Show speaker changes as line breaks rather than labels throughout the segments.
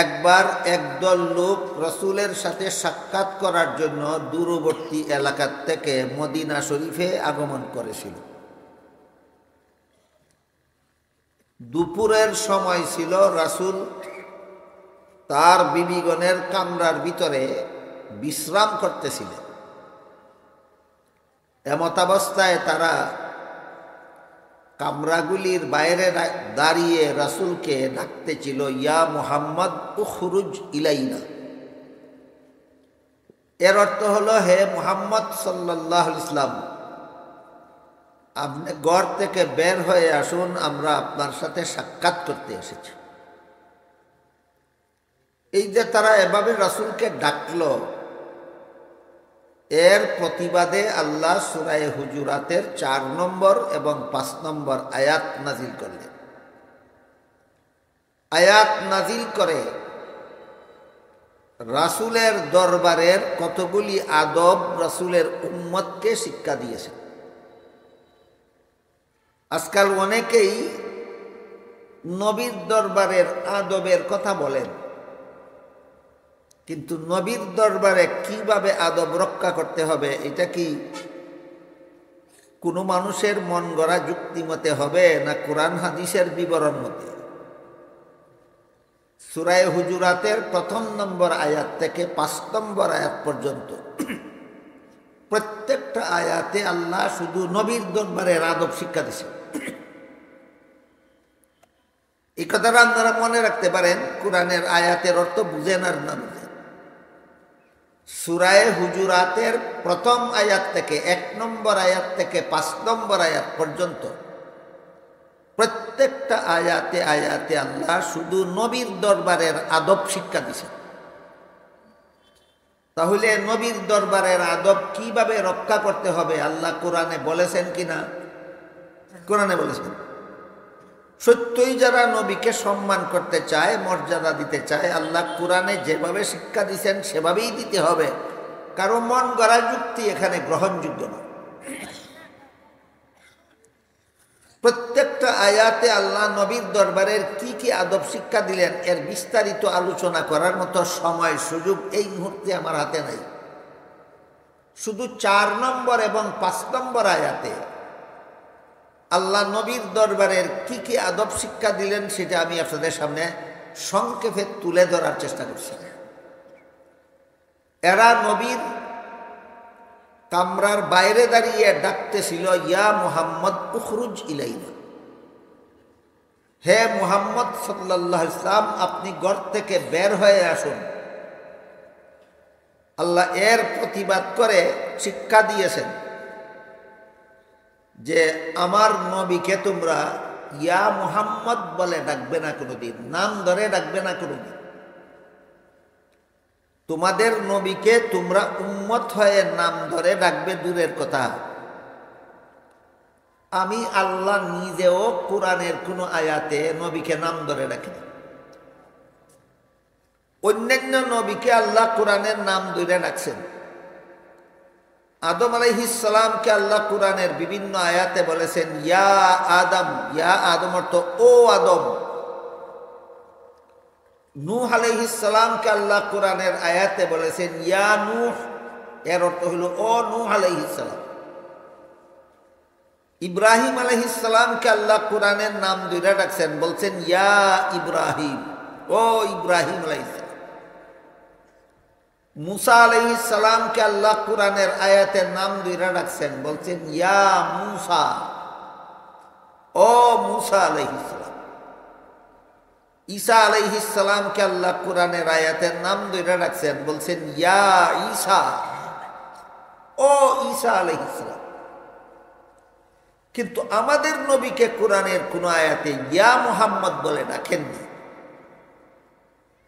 একবার একদল লোক রাসূলের সাথে সাক্ষাৎ করার জন্য দূরবর্তী এলাকা থেকে মদিনা শরীফে আগমন করেছিল। দুপুরের সময় ছিল। রাসূল তার বিবিগণের কামরার ভিতরে বিশ্রাম করতেছিলেন। এমতাবস্থায় তারা কামরাগুলির বাইরে দাঁড়িয়ে রাসূলকে ডাকতেছিল, ইয়া মুহাম্মদ উখরুজ ইলাইনা। এর অর্থ হলো, হে মুহাম্মদ সাল্লাল্লাহু আলাইহি ওয়াসাল্লাম, আপনি ঘর থেকে বের হয়ে আসুন, আমরা আপনার সাথে সাক্ষাৎ করতে এসেছি। এই যে তারা এভাবে রাসূলকে ডাকলো, এর প্রতিবাদে আল্লাহ সূরা হুজুরাতের ৪ নম্বর এবং ৫ নম্বর আয়াত নাজিল করলেন। আয়াত নাজিল করে রাসূলের দরবারের কতগুলি আদব রাসূলের উম্মতকে শিক্ষা দিয়েছে। আজকাল অনেকেই নবীর দরবারের আদবের কথা বলেন, কিন্তু নবীর দরবারে কিভাবে আদব রক্ষা করতে হবে এটা কি কোনো মানুষের মন গড়া যুক্তি মতে হবে না কোরআন হাদিসের বিবরণ মতে? সূরা হুজুরাতের ১ম নম্বর আয়াত থেকে ৫ নম্বর আয়াত পর্যন্ত প্রত্যেকটা আয়াতে আল্লাহ শুধু নবীর দরবারের আদব শিক্ষা দিয়েছেন। এই কথাটা আপনারা মনে রাখতে পারেন, কোরআনের আয়াতের অর্থ বুঝেন আর না বুঝেন। সূরা হুজুরাতের ১ম আয়াত থেকে ১ নম্বর আয়াত থেকে ৫ নম্বর আয়াত পর্যন্ত প্রত্যেকটা আয়াতে আয়াতে আল্লাহ শুধু নবীর দরবারের আদব শিক্ষা দিয়েছেন। তাহলে নবীর দরবারের আদব কিভাবে রক্ষা করতে হবে আল্লাহ কোরআনে বলেছেন কিনা? কোরআনে বলেছেন। সত্যই যারা নবীকে সম্মান করতে চায়, মর্যাদা দিতে চায়, আল্লাহ কোরআনে যেভাবে শিক্ষা দিয়েছেন সেভাবেই দিতে হবে। কারো মন গড়া যুক্তি এখানে গ্রহণযোগ্য নয়। প্রত্যেকটা আয়াতে আল্লাহ নবীর দরবারের কি কি আদব শিক্ষা দিলেন এর বিস্তারিত আলোচনা করার মতো সময় সুযোগ এই মুহূর্তে আমার হাতে নাই। শুধু ৪ নম্বর এবং ৫ নম্বর আয়াতে আল্লাহ নবীর দরবারের কি কি আদব শিক্ষা দিলেন সেটা আমি আপনাদের সামনে সংক্ষেপে তুলে ধরার চেষ্টা করছি। এরা নবীর কামরার বাইরে দাঁড়িয়ে ডাকতেছিল, ইয়া মুহাম্মদ উখরুজ ইলাইনা, হে মুহাম্মদ সাল্লাল্লাহু আলাইহি ওয়াসাল্লাম, আপনি ঘর থেকে বের হয়ে আসুন। আল্লাহ এর প্রতিবাদ করে শিক্ষা দিয়েছেন যে আমার নবীকে তোমরা ইয়া মুহাম্মদ বলে ডাকবে না কোনোদিন, নাম ধরে ডাকবে না কোনোদিন। তোমাদের নবীকে তোমরা উম্মত হয়ে নাম ধরে ডাকবে দূরের কথা, আমি আল্লাহ নিজেও কোরআনের কোন আয়াতে নবীকে নাম ধরে ডাকি না। অন্যান্য নবীকে আল্লাহ কোরআনের নাম ধরে ডাকছেন। আদম আলাইহিস সালামকে আল্লাহ কোরআনের বিভিন্ন আয়াতে বলেছেন ইয়া আদম, ইয়া আদম অর্থ ও আদম। নূহ আলাইহিস সালামকে আল্লাহ কোরআনের আয়াতে বলেছেন ইয়া নূহ, এর অর্থ হলো ও নূহ আলাইহিস সালাম। ইব্রাহিম আলাইহিস সালামকে আল্লাহ কোরআনের নাম ধরে ডাকছেন, বলছেন ইয়া ইব্রাহিম, ও ইব্রাহিম আলাইহিস সালাম। মুসা আলাইহিস সালামকে আল্লাহ কোরআনের আয়াতের নাম ধরে ডাকছেন, বলছেন ইয়া মুসা, ও মুসা আলাইহিস সালাম। ঈসা আলাইহিস সালামকে আল্লাহ কোরআনের আয়াতের নাম ধরে ডাকছেন, বলছেন ইয়া ঈসা, ও ঈসা আলাইহিস সালাম। কিন্তু আমাদের নবীকে কোরআনের কোন আয়াতে ইয়া মুহাম্মদ বলে ডাকেননি।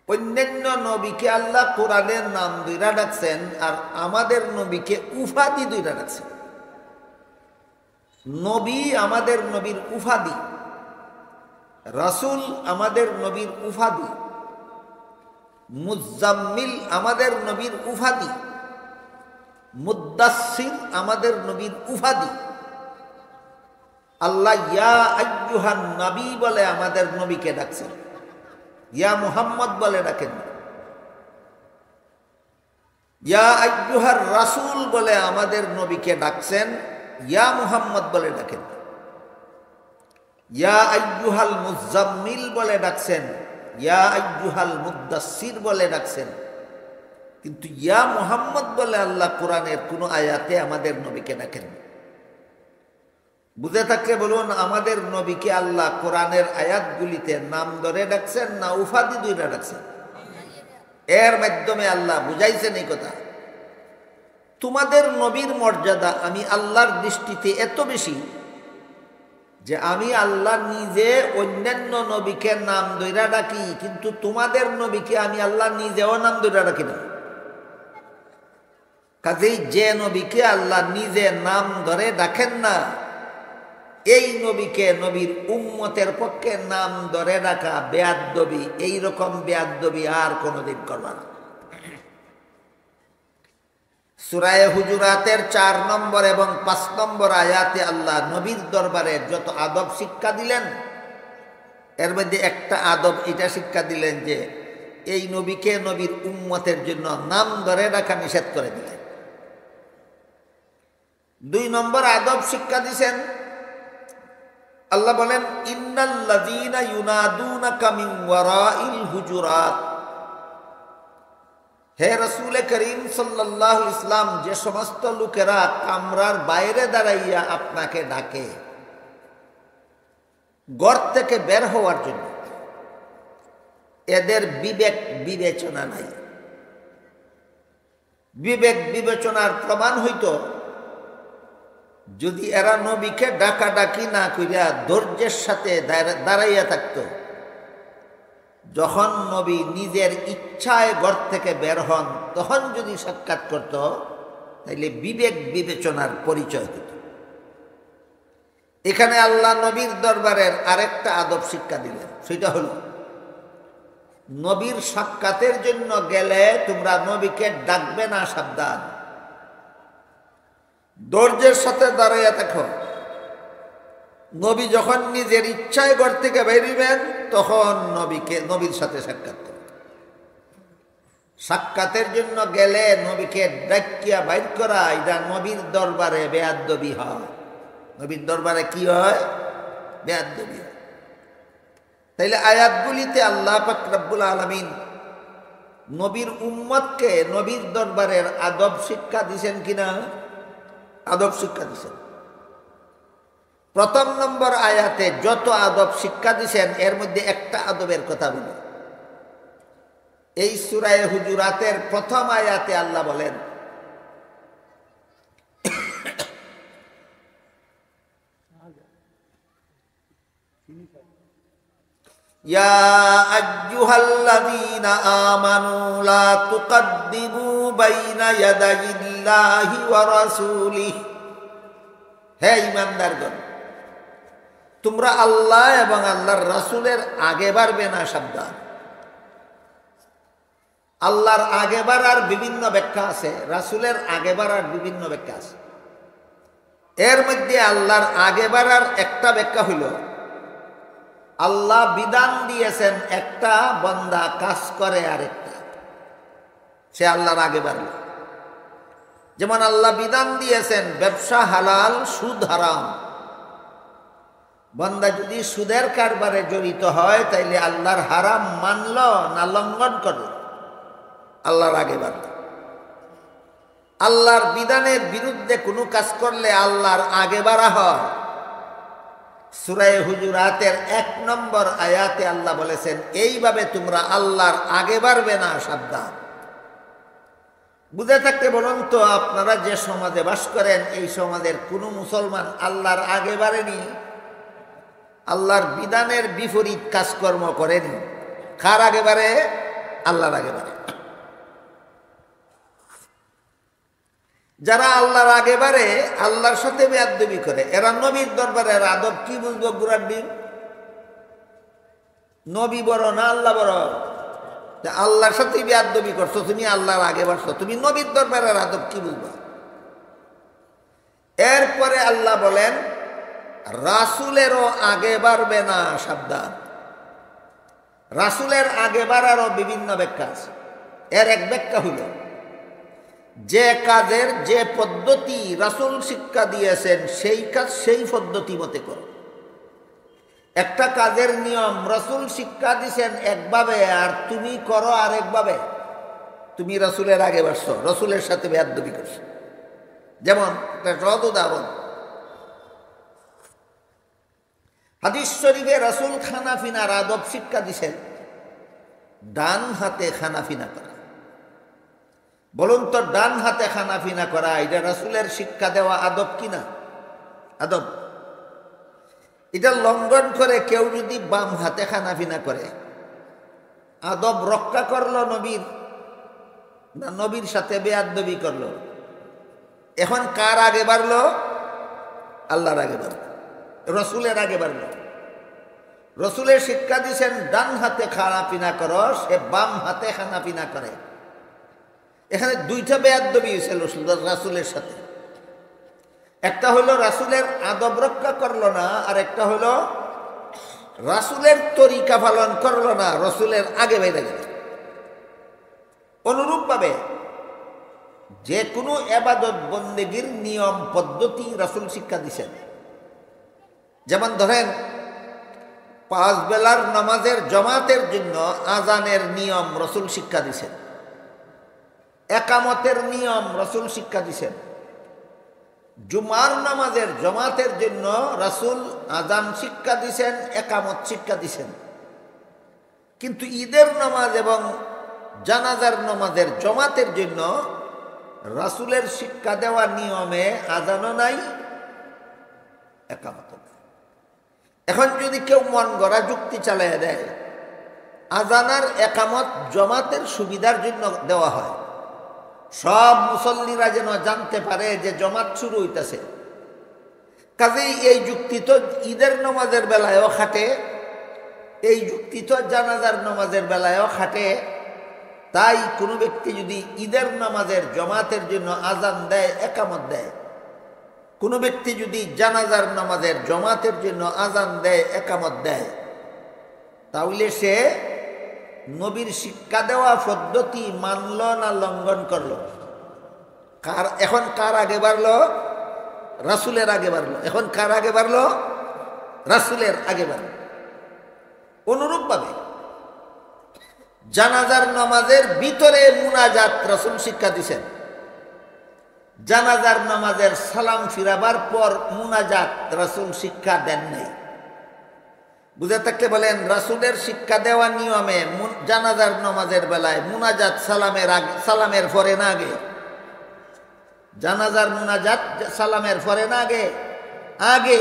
অন্যান্য নবীকে আল্লাহ কোরআনের নাম ধরে ডাকছেন আর আমাদের নবীকে উপাধি ধরে ডাকছেন। নবী আমাদের নবীর উপাধি, রাসূল আমাদের নবীর উপাধি, মুজাম্মিল আমাদের নবীর উপাধি, মুদ্দাসসির আমাদের নবীর উপাধি। আল্লাহ ইয়া আইয়ুহান নবী বলে আমাদের নবীকে ডাকছেন। ইয়া মুহাম্মদ বলে ডাকেন না। ইয়া আইয়ুহার রাসূল বলে আমাদের নবীকে ডাকছেন, ইয়া মুহাম্মদ বলে ডাকেন না। ইয়া আইয়ুহাল মুজাম্মিল বলে ডাকছেন, ইয়া আইয়ুহাল মুদ্দাসসির বলে ডাকছেন, কিন্তু ইয়া মুহাম্মদ বলে আল্লাহ কোরআনের কোন আয়াতে আমাদের নবীকে ডাকেন। বুঝে থাকলে বলুন, আমাদের নবীকে আল্লাহ কোরআনের আয়াতগুলিতে নাম ধরে ডাকছেন না উপাধি দুইটা ডাকছেন? এর মাধ্যমে আল্লাহ বুঝাইছেন এই কথা, তোমাদের নবীর মর্যাদা আমি আল্লাহর দৃষ্টিতে এত বেশি যে আমি আল্লাহ নিজে অন্যান্য নবীকে নাম ধরে ডাকি, কিন্তু তোমাদের নবীকে আমি আল্লাহ নিজেও নাম ধরে ডাকি না। কাজেই যে নবীকে আল্লাহ নিজে নাম ধরে ডাকেন না, এই নবীকে নবীর উম্মতের পক্ষে নাম ধরে ডাকা বেয়াদবি, এইরকম বেয়াদবি আর কোনোদিন করবা না। সূরা হুজুরাতের 4 নম্বর এবং 5 নম্বর আয়াতে আল্লাহ নবীর দরবারে যত আদব শিক্ষা দিলেন, এর মধ্যে একটা আদব এটা শিক্ষা দিলেন যে এই নবীকে নবীর উম্মতের জন্য নাম ধরে ডাকা নিষেধ করে দিলেন। 2 নম্বর আদব শিক্ষা দিয়েছেন, আল্লাহ বলেন ইন্নাল্লাযীনা ইউনাদুনাকা মিন ওয়ারাইল হুজুরাত, হে রাসূল করিম সাল্লাল্লাহু আলাইহি ওয়াসাল্লাম, যে সমস্ত লোকেরা কামরার বাইরে দাঁড়াইয়া আপনাকে ডাকে ঘর থেকে বের হওয়ার জন্য, এদের বিবেক বিবেচনা নাই। বিবেক বিবেচনার প্রমাণ হইতো যদি এরা নবীকে ডাকাডাকি না কইরা ধৈর্যের সাথে দাঁড়াইয়া থাকত, যখন নবী নিজের ইচ্ছায় ঘর থেকে বের হন তখন যদি সাক্ষাৎ করত, তাইলে বিবেক বিবেচনার পরিচয় হতো। এখানে আল্লাহ নবীর দরবারের আরেকটা আদব শিক্ষা দিলেন, সেটা হলো নবীর সাক্ষাতের জন্য গেলে তোমরা নবীকে ডাকবে না, সাবধান, ধৈর্যের সাথে দাঁড়াইয়া থাকো। নবী যখন নিজের ইচ্ছায় ঘর থেকে বেরিবেন তখন নবীর সাথে সাক্ষাৎ করো। সাক্ষাতের জন্য গেলে নবীকে ডাকিয়া বাইর করা, এটা নবীর দরবারে বেয়াদবি হয়। নবীর দরবারে কি হয়? বেয়াদবি হয়। তাইলে আয়াতগুলিতে আল্লাহ পাক রব্বুল আলামিন নবীর উম্মতকে নবীর দরবারের আদব শিক্ষা দিয়েছেন কিনা? আদব শিক্ষা দিয়েছেন। 1 নম্বর আয়াতে যত আদব শিক্ষা দিয়েছেন এর মধ্যে একটা আদবের কথা বলি। এই সূরা হুজুরাতের 1ম আয়াতে আল্লাহ বলেন ইয়া আইয়ুহাল্লাযীনা আমানু লা তুকদ্দিমু বাইনা ইয়াদাইল্লাহি ওয়া রাসূলিহি, হে ঈমানদারগণ, তোমরা আল্লাহ এবং আল্লাহর রাসূলের আগে বাড়বে না, সাবধান। আল্লাহর আগে বাড়ার বিভিন্ন ব্যাখ্যা আছে, রাসূলের আগে বাড়ার বিভিন্ন ব্যাখ্যা আছে। এর মধ্যে আল্লাহর আগে বাড়ার একটা ব্যাখ্যা হইল, আল্লাহ বিধান দিয়েছেন একটা, বান্দা কাজ করে আরেকটা, সে আল্লাহর আগে বাড়ল। যেমন আল্লাহ বিধান দিয়েছেন ব্যবসা হালাল, সুদ হারাম। বান্দা যদি সুদের কারবারে জড়িত হয় তাইলে আল্লাহর হারাম মানল না লঙ্ঘন করল? আল্লাহর আগে বাড়ল। আল্লাহর বিধানের বিরুদ্ধে কোনো কাজ করলে আল্লাহর আগে বাড়া হয়। সূরা হুজুরাতের 1 নম্বর আয়াতে আল্লাহ বলেছেন এইভাবে তোমরা আল্লাহর আগে বাড়বে না, সাবধান। বুঝে থাকতে বলুন তো, আপনারা যে সমাজে বাস করেন এই সমাজের কোনো মুসলমান আল্লাহর আগে বাড়েনি, আল্লাহর বিধানের বিপরীত কাজকর্ম করেনি। কার আগে বাড়ে? আল্লাহর আগে বাড়ে। যারা আল্লাহর আগে বাড়ে আল্লাহর সাথে বেয়াদবি করে, এরা নবীর দরবারের আদব কি বুঝবো? গুরার ডিম। নবী বড় না আল্লাহ বড়? আল্লাহর সাথে বেয়াদবি করছো, তুমি আল্লাহর আগে বাড়ছো, তুমি নবীর দরবারের আদব কি বুঝবা? এরপরে আল্লাহ বলেন রাসূলেরও আগে বাড়বে না, সাবধান। রাসূলের আগে বাড়ারও বিভিন্ন ব্যাখ্যা আছে। এর এক ব্যাখ্যা হইল, যে কাজের যে পদ্ধতি রাসূল শিক্ষা দিয়েছেন সেই কাজ সেই পদ্ধতি মতে করো। একটা কাজের নিয়ম রাসূল শিক্ষা দিয়েছেন একভাবে, আর তুমি করো আরেকভাবে, তুমি রাসূলের আগে বাড়ছো, রাসূলের সাথে বেয়াদবি করছো। যেমন একটা সহজ উদাহরণ, হাদিস শরীফে রাসূল খানাফিনার আদব শিক্ষা দিয়েছেন ডান হাতে খানাফিনা করা। বলুন তো, ডান হাতে খানাফিনা করা এটা রাসূলের শিক্ষা দেওয়া আদব কিনা? আদব। এটা লঙ্ঘন করে কেউ যদি বাম হাতে খানাফিনা করে, আদব রক্ষা করলো নবীর না নবীর সাথে বেয়াদবি করলো? এখন কার আগে বাড়লো? আল্লাহর আগে বাড়লো, রসুলের আগে বাড়লো। রসুলের শিক্ষা দিয়েছেন ডান হাতে খানাপিনা করো, সে বাম হাতে খানাপিনা করে। এখানে দুইটা বেয়াদবি হয়েছে রাসুলের সাথে। একটা হলো রাসুলের আদব রক্ষা করলো না, আর একটা হলো রাসুলের তরিকা পালন করলো না, রসুলের আগে বেড়ে গেল। অনুরূপভাবে যে কোনো ইবাদত বন্দেগীর নিয়ম পদ্ধতি রাসূল শিক্ষা দিয়েছেন। যেমন ধরেন, 5 বেলার নামাজের জামাতের জন্য আজানের নিয়ম রাসূল শিক্ষা দিয়েছেন, একামতের নিয়ম রাসূল শিক্ষা দিয়েছেন। জুমার নামাজের জামাতের জন্য রাসূল আজান শিক্ষা দিয়েছেন, একামত শিক্ষা দিয়েছেন। কিন্তু ঈদের নামাজ এবং জানাজার নামাজের জামাতের জন্য রাসূলের শিক্ষা দেওয়া নিয়মে আজানও নাই, একামত নাই। এখন যদি কেউ মন গড়া যুক্তি চালিয়ে দেয়, আজান আর একামত জামাতের সুবিধার জন্য দেওয়া হয়, সব মুসল্লিরা যেন জানতে পারে যে জামাত শুরু হইতেছে, কাজেই এই যুক্তি তো ঈদের নামাজের বেলায়ও খাটে, এই যুক্তি তো জানাজার নামাজের বেলায়ও খাটে। তাই কোনো ব্যক্তি যদি ঈদের নামাজের জামাতের জন্য আজান দেয়, একামত দেয়, কোনো ব্যক্তি যদি জানাজার নামাজের জামাতের জন্য আজান দেয়, একামত দেয়, তাহলে সে নবীর শিক্ষা দেওয়া পদ্ধতি মানল না লঙ্ঘন করল? এখন কার আগে বাড়লো? রাসূলের আগে বাড়লো। এখন কার আগে বাড়লো? রাসূলের আগে বাড়লো। অনুরূপভাবে জানাজার নামাজের ভিতরে মুনাজাত রাসূল শিক্ষা দিয়েছেন। জানাজার নামাজের সালাম ফিরাবার পর মুনাজাত রাসূল শিক্ষা দেন নাই। বুঝে থাকলে বলেন, রাসূলের শিক্ষা দেওয়া নিয়মে জানাজার নামাজের বেলায় মুনাজাত সালামের পরে না আগে? জানাজার মুনাজাত সালামের পরে না আগে? আগে।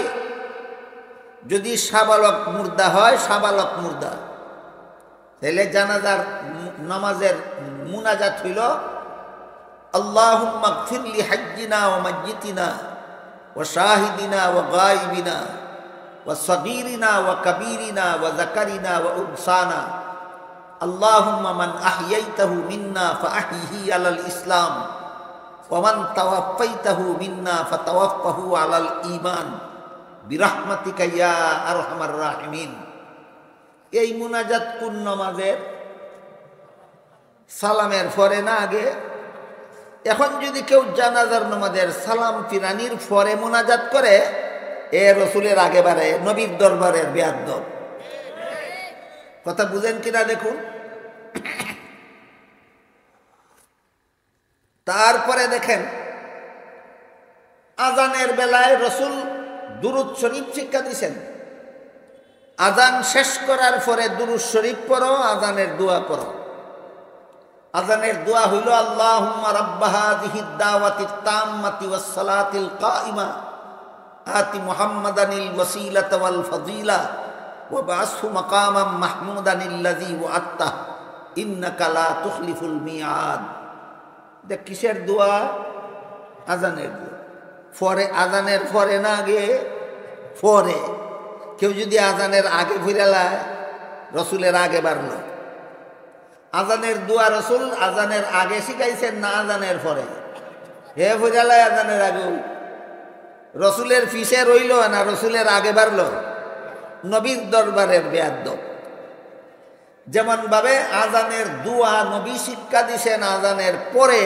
যদি সাবালক মুর্দা হয়, সাবালক মুর্দা, তাহলে জানাজার নামাজের মুনাজাত হইল আল্লাহুম্মা গফির লি হাজ্জিনা ওয়া মাজ্জিতিনা ওয়া শাহিদিনা ওয়া গায়িবিনা ওয়া সগীরিনা ওয়া কাবীরিনা ওয়া যাকারিনা ওয়া উনসানা আল্লাহুম্মা মান আহইয়াইতাহু মিন্না ফাআহইহি আলাল ইসলাম ওয়া মান তাওয়াফাইতাহু মিন্না ফাতাওয়াফাহু আলাল ঈমান বিরহমাতিকা ইয়া আরহামার রাহিমিন। এই মুনাজাত কোন নামাজের? সালামের পরে না আগে? এখন যদি কেউ জানাজার নামাজের সালাম ফিরানির পরে মুনাজাত করে, এ রসুলের আগে বাড়ে, নবীর দরবারের বেয়াদব। কথা বুঝেন কিনা দেখুন। তারপরে দেখেন, আজানের বেলায় রসুল দুরূদ শরীফ শিক্ষা দিয়েছেন। আজান শেষ করার পরে দুরূদ শরীফ পড়ো, আজানের দোয়া পড়ো। আজানের দোয়া হইল আল্লাহুম্মা রাব্বা হাযিহিদ দাওয়াতিত তাম্মাতি ওয়াস সালাতিল কাইমা আতি মুহাম্মাদানিল ওয়াসিলাতা ওয়াল ফাযিলা ওয়া বা'আসহু মাকামাম মাহমুদানিল্লাযী ওয়া'আতা ইন্নাকা লা তুখলিফুল মিআদ। দেখ কিসের দোয়া? আজানের দোয়া। পরে আজানের পরে না আগে? পরে। কেউ যদি আজানের আগে ফিরালায়, রসুলের আগে বাড়ল। আজানের দোয়া রসুল আজানের আগে শিখাইছেন না আজানের পরে? হে ফিরালায় আজানের আগে, রসুলের পিছে রইল না রসুলের আগে বাড়ল? নবীর দরবারের বেয়াদব। যেমন ভাবে আজানের দোয়া নবী শিক্ষা দিছেন আজানের পরে,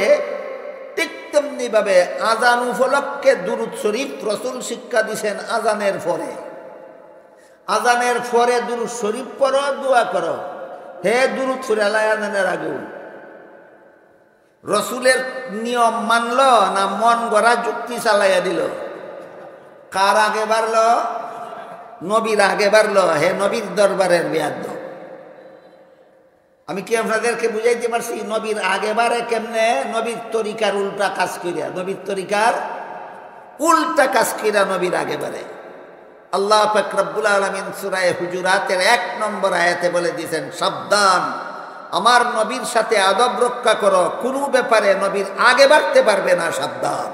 ঠিক তেমনি ভাবে আজান উপলক্ষে দুরূদ শরীফ রাসূল শিক্ষা দিছেন আজানের পরে। আজানের পরে দুরূদ শরীফ পড়ো, দোয়া করো। হে দুরূদ পড়ে আল্লাহ আজানের আগে। রসুলের নিয়ম মানল না মন গড়া যুক্তি চালাইয়া দিল? কার আগে বাড়ল? নবীর আগে বাড়ল। হে নবীর দরবারের বেয়াদব। আমি কি আপনাদেরকে বুঝাইতে পারছি নবীর আগে বাড়ে কেমনে? নবীর তরিকার উল্টা কাজ করিয়া, নবীর তরিকার উল্টা কাজ করিয়া নবীর আগে বাড়ে। আল্লাহ পাক রব্বুল আলামিন সূরা হুজুরাতের 1 নম্বর আয়াতে বলে দিয়েছেন, সাবধান, আমার নবীর সাথে আদব রক্ষা করো, কোনো ব্যাপারে নবীর আগে বাড়তে পারবে না, সাবধান।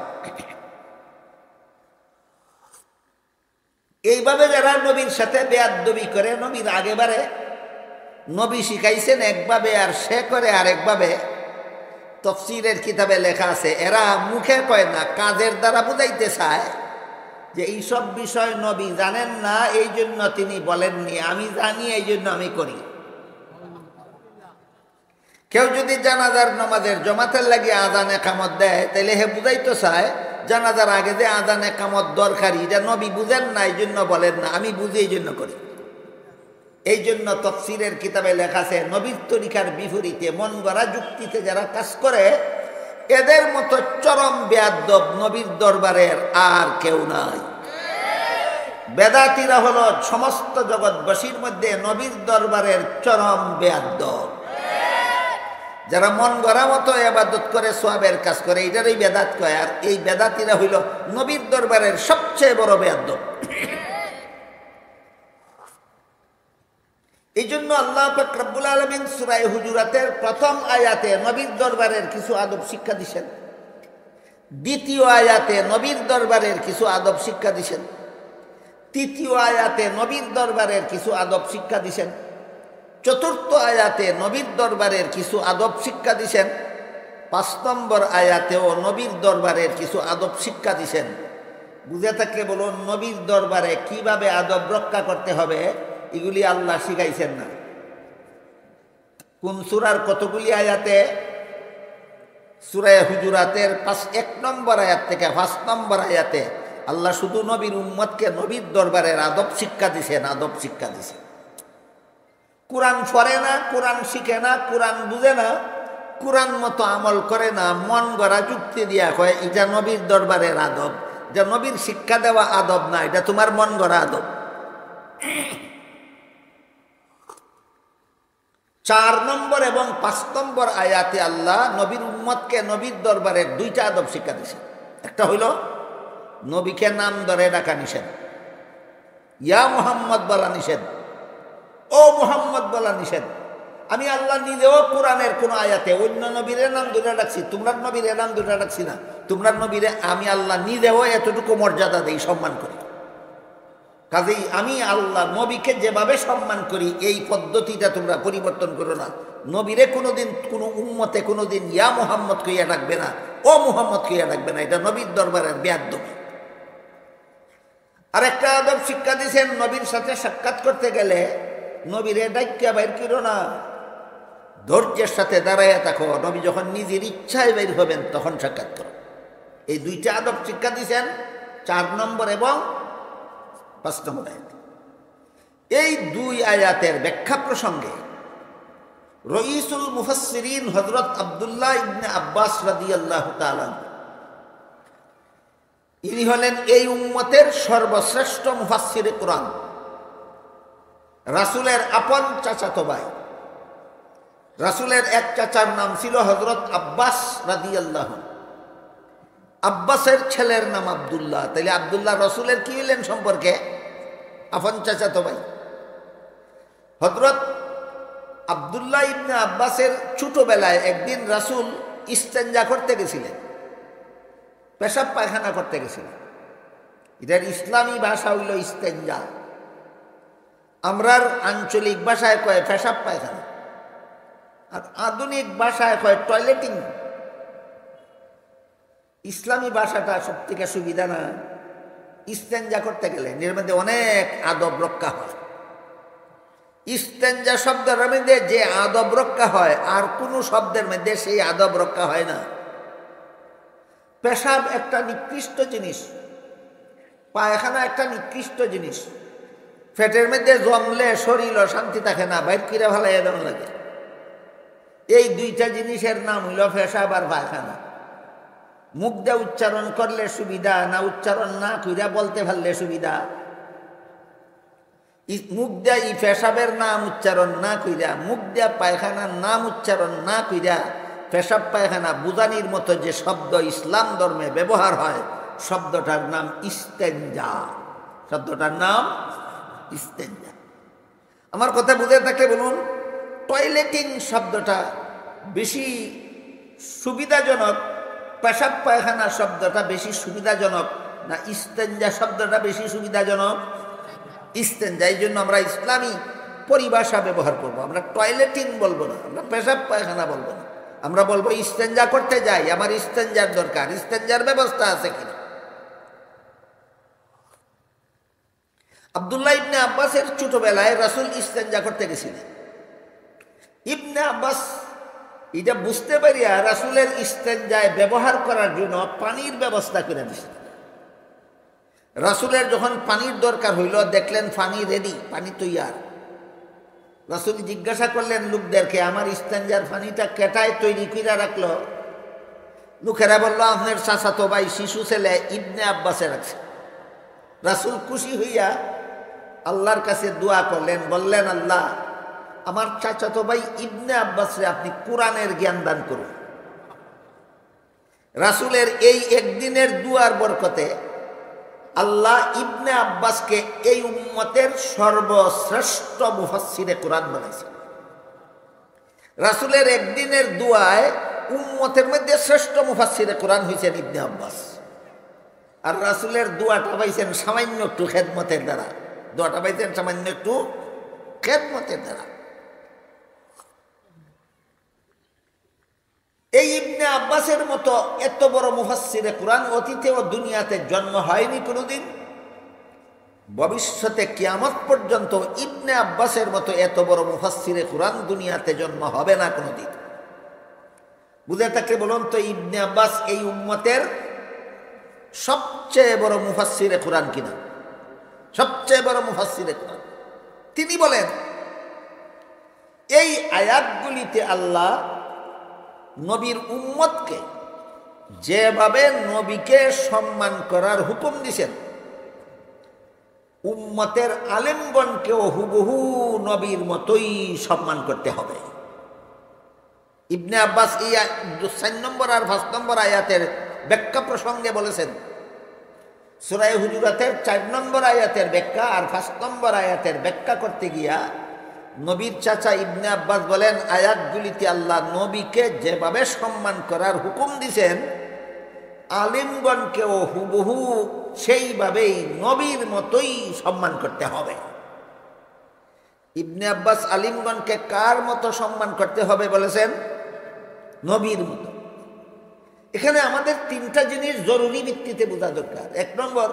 এইভাবে যারা নবীর সাথে বেয়াদবি করে নবীর আগে বাড়ে, নবী শিখাইছেন একভাবে আর সে করে আরেকভাবে। তাফসীরের কিতাবে লেখা আছে, এরা মুখে কয় না, কাজের দ্বারা বুঝাইতে চায় যে এইসব বিষয় নবী জানেন না, এই জন্য তিনি বলেননি, আমি জানি এই জন্য আমি করি। কেউ যদি জানাজার নামাজের জমাতের লাগে আজান একামত দেয়, তাহলে হে বুঝাইতে চায় জানাজার আগে যে আজান একামত দরকারি, এটা নবী বুঝেন না, এই জন্য বলেন না, আমি বুঝি এই জন্য করি। এই জন্য তাফসীরের কিতাবে লেখা আছে, নবীর তরিকার বিপরীতে মন গড়া যুক্তিতে যারা কাজ করে, এদের মতো চরম বেয়াদব নবীর দরবারের আর কেউ নাই। বেদাতীরা হলো সমস্ত জগৎবাসীর মধ্যে নবীর দরবারের চরম বেয়াদব। যারা মন গড়া মতো ইবাদত করে, সওয়াবের কাজ করে, এটারই বেদাত কয়। আর এই বেদাতীরা হইল নবীর দরবারের সবচেয়ে বড় বেয়াদব। এই জন্য আল্লাহ পাক রব্বুল আলামিন সূরা হুজুরাতের প্রথম আয়াতে নবীর দরবারের কিছু আদব শিক্ষা দিয়েছেন, দ্বিতীয় আয়াতে নবীর দরবারের কিছু আদব শিক্ষা দিয়েছেন, তৃতীয় আয়াতে নবীর দরবারের কিছু আদব শিক্ষা দিয়েছেন, চতুর্থ আয়াতে নবীর দরবারের কিছু আদব শিক্ষা দিয়েছেন, 5 নম্বর আয়াতেও নবীর দরবারের কিছু আদব শিক্ষা দিয়েছেন। বুঝে থাকলে বলুন, নবীর দরবারে কিভাবে আদব রক্ষা করতে হবে এগুলি আল্লাহ শিখাইছেন না? কোন সূরার কতগুলি আয়াতে? সূরা হুজুরাতের 1 নম্বর আয়াত থেকে 5 নম্বর আয়াতে আল্লাহ শুধু নবীর উম্মতকে নবীর দরবারের আদব শিক্ষা দিছেন, আদব শিক্ষা দিছেন। কোরআন পড়ে না, কোরআন শিখে না, কোরআন বুঝে না, কোরআন মতো আমল করে না, মন গড়া যুক্তি দিয়া কয় এটা নবীর দরবারের আদব। যা নবীর শিক্ষা দেওয়া আদব না, এটা তোমার মন গড়া আদব। 4 নম্বর এবং 5 নম্বর আয়াতে আল্লাহ নবীর উম্মতকে নবীর দরবারের 2টা আদব শিক্ষা দিয়েছে। একটা হইল নবীকে নাম ধরে ডাকা নিষেধ, ইয়া মুহাম্মদ বলা নিষেধ, ও মুহাম্মদ বলা নিষেধ। আমি আল্লাহ নিজেও কোরআনের কোন আয়াতে অন্য নবীরে নাম ধরে ডাকছি, তোমরা নবীরে নাম ধরে ডাকছি না। তোমরা নবীরে আমি আল্লাহ নিজেও এতটুকু মর্যাদা দেই, সম্মান করি। কাজেই আমি আল্লাহ নবীকে যেভাবে সম্মান করি এই পদ্ধতিটা তোমরা পরিবর্তন করো না। নবীরে কোনোদিন কোনো উম্মতে কোনোদিন ইয়া মুহাম্মদ কইয়া ডাকবে না, ও মুহাম্মদ কইয়া ডাকবে না, এটা নবীর দরবারের বেয়াদবি। আর একটা আদব শিক্ষা দিয়েছেন, নবীর সাথে সাক্ষাৎ করতে গেলে নবীরে ডাইক্কা বাইর করো না, ধৈর্যের সাথে দাঁড়াইয়া থাকো, নবী যখন নিজের ইচ্ছায় বের হবেন তখন সাক্ষাৎ করো। এই 2টা আদব শিক্ষা দিয়েছেন, 4 নম্বর এবং 5 নম্বর আয়াত। এই 2 আয়াতের ব্যাখ্যা প্রসঙ্গে রইসুল মুফাসসিরিন হযরত আব্দুল্লাহ ইবনে আব্বাস রাদিয়াল্লাহু তাআলা, ইনি হলেন এই উম্মতের সর্বশ্রেষ্ঠ মুফাসসিরে কোরআন, রাসূলের আপন চাচাতো ভাই। রাসূলের এক চাচার নাম ছিল হযরত আব্বাস রাদিয়াল্লাহু। আব্বাসের ছেলের নাম আব্দুল্লাহ, তাইলে আব্দুল্লাহ রাসূলের কি হলেন সম্পর্কে? আপন চাচাতো ভাই। হযরত আব্দুল্লাহ ইবনে আব্বাসের ছোটবেলায় একদিন রাসূল ইস্তেঞ্জা করতে গেছিলেন, পেশাব পায়খানা করতে গেছিলেন। এটার ইসলামী ভাষা হইল ইস্তেঞ্জা, আমরার আঞ্চলিক ভাষায় কয় পেশাব পায়খানা, আর আধুনিক ভাষায় কয় টয়লেটিং। ইসলামী ভাষাটা সব থেকে সুবিধা না। ইস্তেঞ্জা করতে গেলে এর মধ্যে অনেক আদব রক্ষা হয়। ইস্তেঞ্জা শব্দের মধ্যে যে আদব রক্ষা হয় আর কোনো শব্দের মধ্যে সেই আদব রক্ষা হয় না। পেশাব একটা নিকৃষ্ট জিনিস, পায়খানা একটা নিকৃষ্ট জিনিস। পেটের মধ্যে জমলে শরীর শান্তি থাকে না, বাইর কিরা ভালো এরকম লাগে। এই দুইটা জিনিসের নাম হইল পেশাব আর পায়খানা। মুখ দিয়ে উচ্চারণ করলে সুবিধা না উচ্চারণ না কইরা বলতে পারলে সুবিধা? মুখ দিয়া ই পেশাবের নাম উচ্চারণ না কইরা, মুখ দিয়া পায়খানার নাম উচ্চারণ না কইরা পেশাব পায়খানা বুঝানির মতো যে শব্দ ইসলাম ধর্মে ব্যবহার হয়, শব্দটার নাম ইস্তেঞ্জা। শব্দটার নাম ইস্তেঞ্জা। আমার কথা বুঝে থাকে বলুন, টয়লেটিং শব্দটা বেশি সুবিধাজনক, পেশাব পায়খানা শব্দটা বেশি সুবিধাজনক না ইস্তেঞ্জা শব্দটা বেশি সুবিধাজনক? ইস্তেঞ্জা। এই জন্য আমরা ইসলামী পরিভাষা ব্যবহার করব। আমরা টয়লেটিং বলবো না, আমরা পেশাব পায়খানা বলবো না, আমরা বলবো ইস্তেঞ্জা করতে যাই, আমার ইস্তেঞ্জার দরকার, ইস্তেঞ্জার ব্যবস্থা আছে কিনা। আব্দুল্লাহ ইবনে আব্বাসের ছোটবেলায় রাসূল ইস্তেঞ্জা করতে গেছিলেন। ইবনে আব্বাস এটা বুঝতে পারিয়া রাসূলের ইস্তেঞ্জায় ব্যবহার করার জন্য পানির ব্যবস্থা করে দিয়েছেন। রাসূলের যখন পানির দরকার হইল, দেখলেন পানি রেডি, পানি তৈয়ার। রাসূল জিজ্ঞাসা করলেন লোকদেরকে, আমার ইস্তেঞ্জার পানিটা কেটায় তৈরি করে রাখলো? লোকেরা বলল, আপনার চাচাতো ভাই শিশু ছেলে ইবনে আব্বাসে রাখছে। রাসূল খুশি হইয়া আল্লাহর কাছে দোয়া করলেন, বললেন, আল্লাহ আমার চাচাতো ভাই ইবনে আব্বাসরে আপনি কোরআনের জ্ঞান দান করুন। রাসূলের এই একদিনের দুয়ার বরকতে আল্লাহ ইবনে আব্বাসকে এই উম্মতের সর্বশ্রেষ্ঠ মুফাসসিরে কোরআন বানাইছে। রাসূলের একদিনের দুয়ায় উম্মতের মধ্যে শ্রেষ্ঠ মুফাসসিরে কোরআন হয়েছেন ইবনে আব্বাস। আর রাসূলের দোয়াটা পাইছেন সামান্য একটু খেদমতের দ্বারা, দোয়াটা পাইছেন সামান্য একটু খেদমতের দ্বারা। এই ইবনে আব্বাসের মতো এত বড় মুফাসসিরে কোরআন অতীতে ও দুনিয়াতে জন্ম হয়নি কোনোদিন। ভবিষ্যতে কিয়ামত পর্যন্ত ইবনে আব্বাসের মতো এত বড় মুফাসসিরে কোরআন দুনিয়াতে জন্ম হবে না কোনোদিন। বুঝে থাকলে বলুন তো, ইবনে আব্বাস এই উম্মতের সবচেয়ে বড় মুফাসসিরে কোরআন কিনা? সবচেয়ে বড় মুফাসসিরে কোরআন। তিনি বলেন, এই আয়াতগুলিতে আল্লাহ নবীর উম্মতকে যেভাবে নবীকে সম্মান করার হুকুম দিয়েছেন, উম্মতের আলেমগণকেও হুবহু নবীর মতোই সম্মান করতে হবে। ইবনে আব্বাস এই 4 নম্বর আর 5 নম্বর আয়াতের ব্যাখ্যা প্রসঙ্গে বলেছেন, সূরা হুজুরাতের 4 নম্বর আয়াতের ব্যাখ্যা আর 5 নম্বর আয়াতের ব্যাখ্যা করতে গিয়া নবীর চাচা ইবনে আব্বাস বলেন, আয়াতগুলিতে আল্লাহ নবীকে যেভাবে সম্মান করার হুকুম দিয়েছেন, আলিমগণকেও হুবহু সেইভাবেই নবীর মতোই সম্মান করতে হবে। ইবনে আব্বাস আলিমগণকে কার মতো সম্মান করতে হবে বলেছেন? নবীর মতো। এখানে আমাদের 3টা জিনিস জরুরি ভিত্তিতে বোঝা দরকার। 1 নম্বর,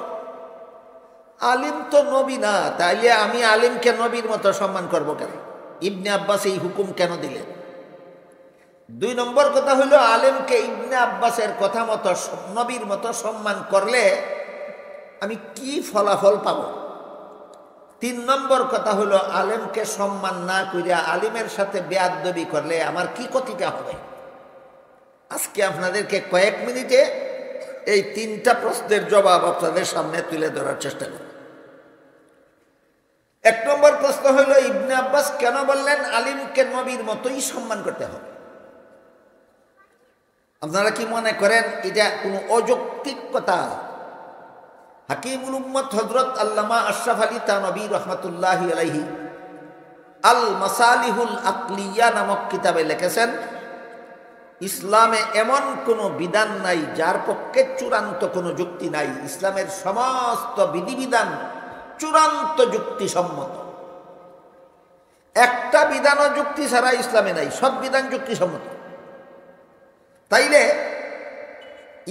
আলিম তো নবী না, তাইলে আমি আলিমকে নবীর মতো সম্মান করব কেন? ইবনে আব্বাস এই হুকুম কেন দিলেন? 2 নম্বর কথা হলো, আলিমকে ইবনে আব্বাসের কথা মতো নবীর মতো সম্মান করলে আমি কি ফলাফল পাব? 3 নম্বর কথা হলো, আলিমকে সম্মান না করিয়া আলিমের সাথে বেয়াদবি করলে আমার কি ক্ষতিটা হবে? আজকে আপনাদেরকে কয়েক মিনিটে এই 3টা প্রশ্নের জবাব আপনাদের সামনে তুলে ধরার চেষ্টা করব। 1 নম্বর প্রশ্ন হইল, ইবনে আব্বাস কেন বললেন আলিমকে নবীর মতোই সম্মান করতে হবে? আপনারা কি মনে করেন এটা কোনো অযৌক্তিক কথা? হাকিমুল উম্মত হযরত আল্লামা আশরাফ আলী থানভী রাহমাতুল্লাহি আলাইহি আল মাসালিহুল আকলিয়া নামক কিতাবে লিখেছেন, ইসলামে এমন কোনো বিধান নাই যার পক্ষে চূড়ান্ত কোনো যুক্তি নাই। ইসলামের সমস্ত বিধিবিধান চূড়ান্ত যুক্তিসম্মত। একটা বিধানও যুক্তি ছাড়া ইসলামে নাই, সব বিধান যুক্তিসম্মত। তাইলে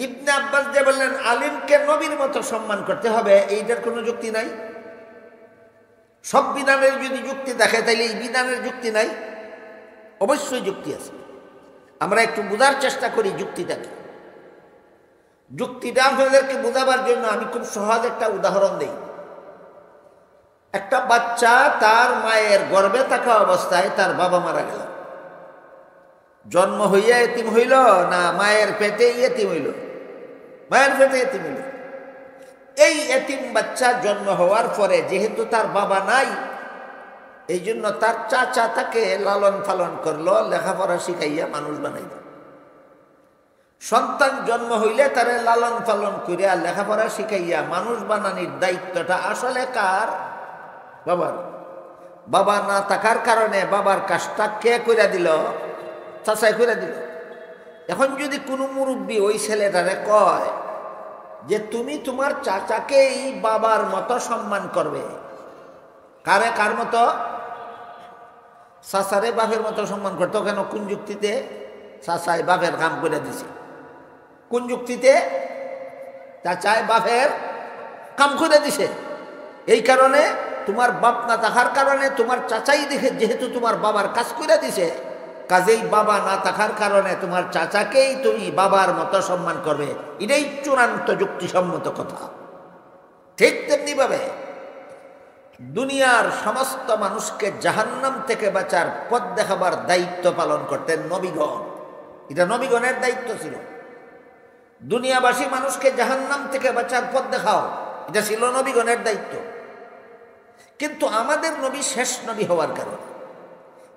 ইবনে আব্বাস যে বললেন আলিমকে নবীর মতো সম্মান করতে হবে, এইটার কোনো যুক্তি নাই। সব বিধানের যদি যুক্তি দেখে তাইলে এই বিধানের যুক্তি নাই? অবশ্যই যুক্তি আছে। আমরা একটু বোঝার চেষ্টা করি যুক্তিটা কি। যুক্তিটা আপনাদেরকে বোঝাবার জন্য আমি খুব সহজ একটা উদাহরণ দিই। একটা বাচ্চা তার মায়ের গর্ভে থাকা অবস্থায় তার বাবা মারা গেল। জন্ম হইয়া এতিম হইল না মায়ের পেটে এতিম হইল? মায়ের পেটে এতিম হইল। এই এতিম বাচ্চা জন্ম হওয়ার পরে যেহেতু তার বাবা নাই, এই জন্য তার চাচা তাকে লালন পালন করলো, লেখাপড়া শিখাইয়া মানুষ বানাইল। সন্তান জন্ম হইলে তারে লালন পালন করিয়া লেখাপড়া শিখাইয়া মানুষ বানানোর দায়িত্বটা আসলে কার? বাবার। বাবা না থাকার কারণে বাবার কাজটা কে কইরা দিল? চাচাই কইরা দিল। এখন যদি কোনো মুরব্বী ওই ছেলেটারে কয় যে তুমি তোমার চাচাকেই বাবার মতো সম্মান করবে, কারে কার মতো? চাচারে বাপের মতো সম্মান করতো কেন? কোন যুক্তিতে? চাচাই বাপের কাম করে দিছে। কোন যুক্তিতে? চাচাই বাপের কাম করে দিছে। এই কারণে তোমার বাপ না থাকার কারণে তোমার চাচাই দেখে যেহেতু তোমার বাবার কাজ করে দিছে, কাজেই বাবা না থাকার কারণে তোমার চাচাকেই তুমি বাবার মতো সম্মান করবে। এটাই চূড়ান্ত যুক্তিসম্মত কথা। ঠিক তেমনি ভাবে দুনিয়ার সমস্ত মানুষকে জাহান্নাম থেকে বাঁচার পথ দেখাবার দায়িত্ব পালন করতেন নবীগণ। এটা নবীগণের দায়িত্ব ছিল। দুনিয়াবাসী মানুষকে জাহান্নাম থেকে বাঁচার পথ দেখাও, এটা ছিল নবীগণের দায়িত্ব। কিন্তু আমাদের নবী শেষ নবী হওয়ার কারণে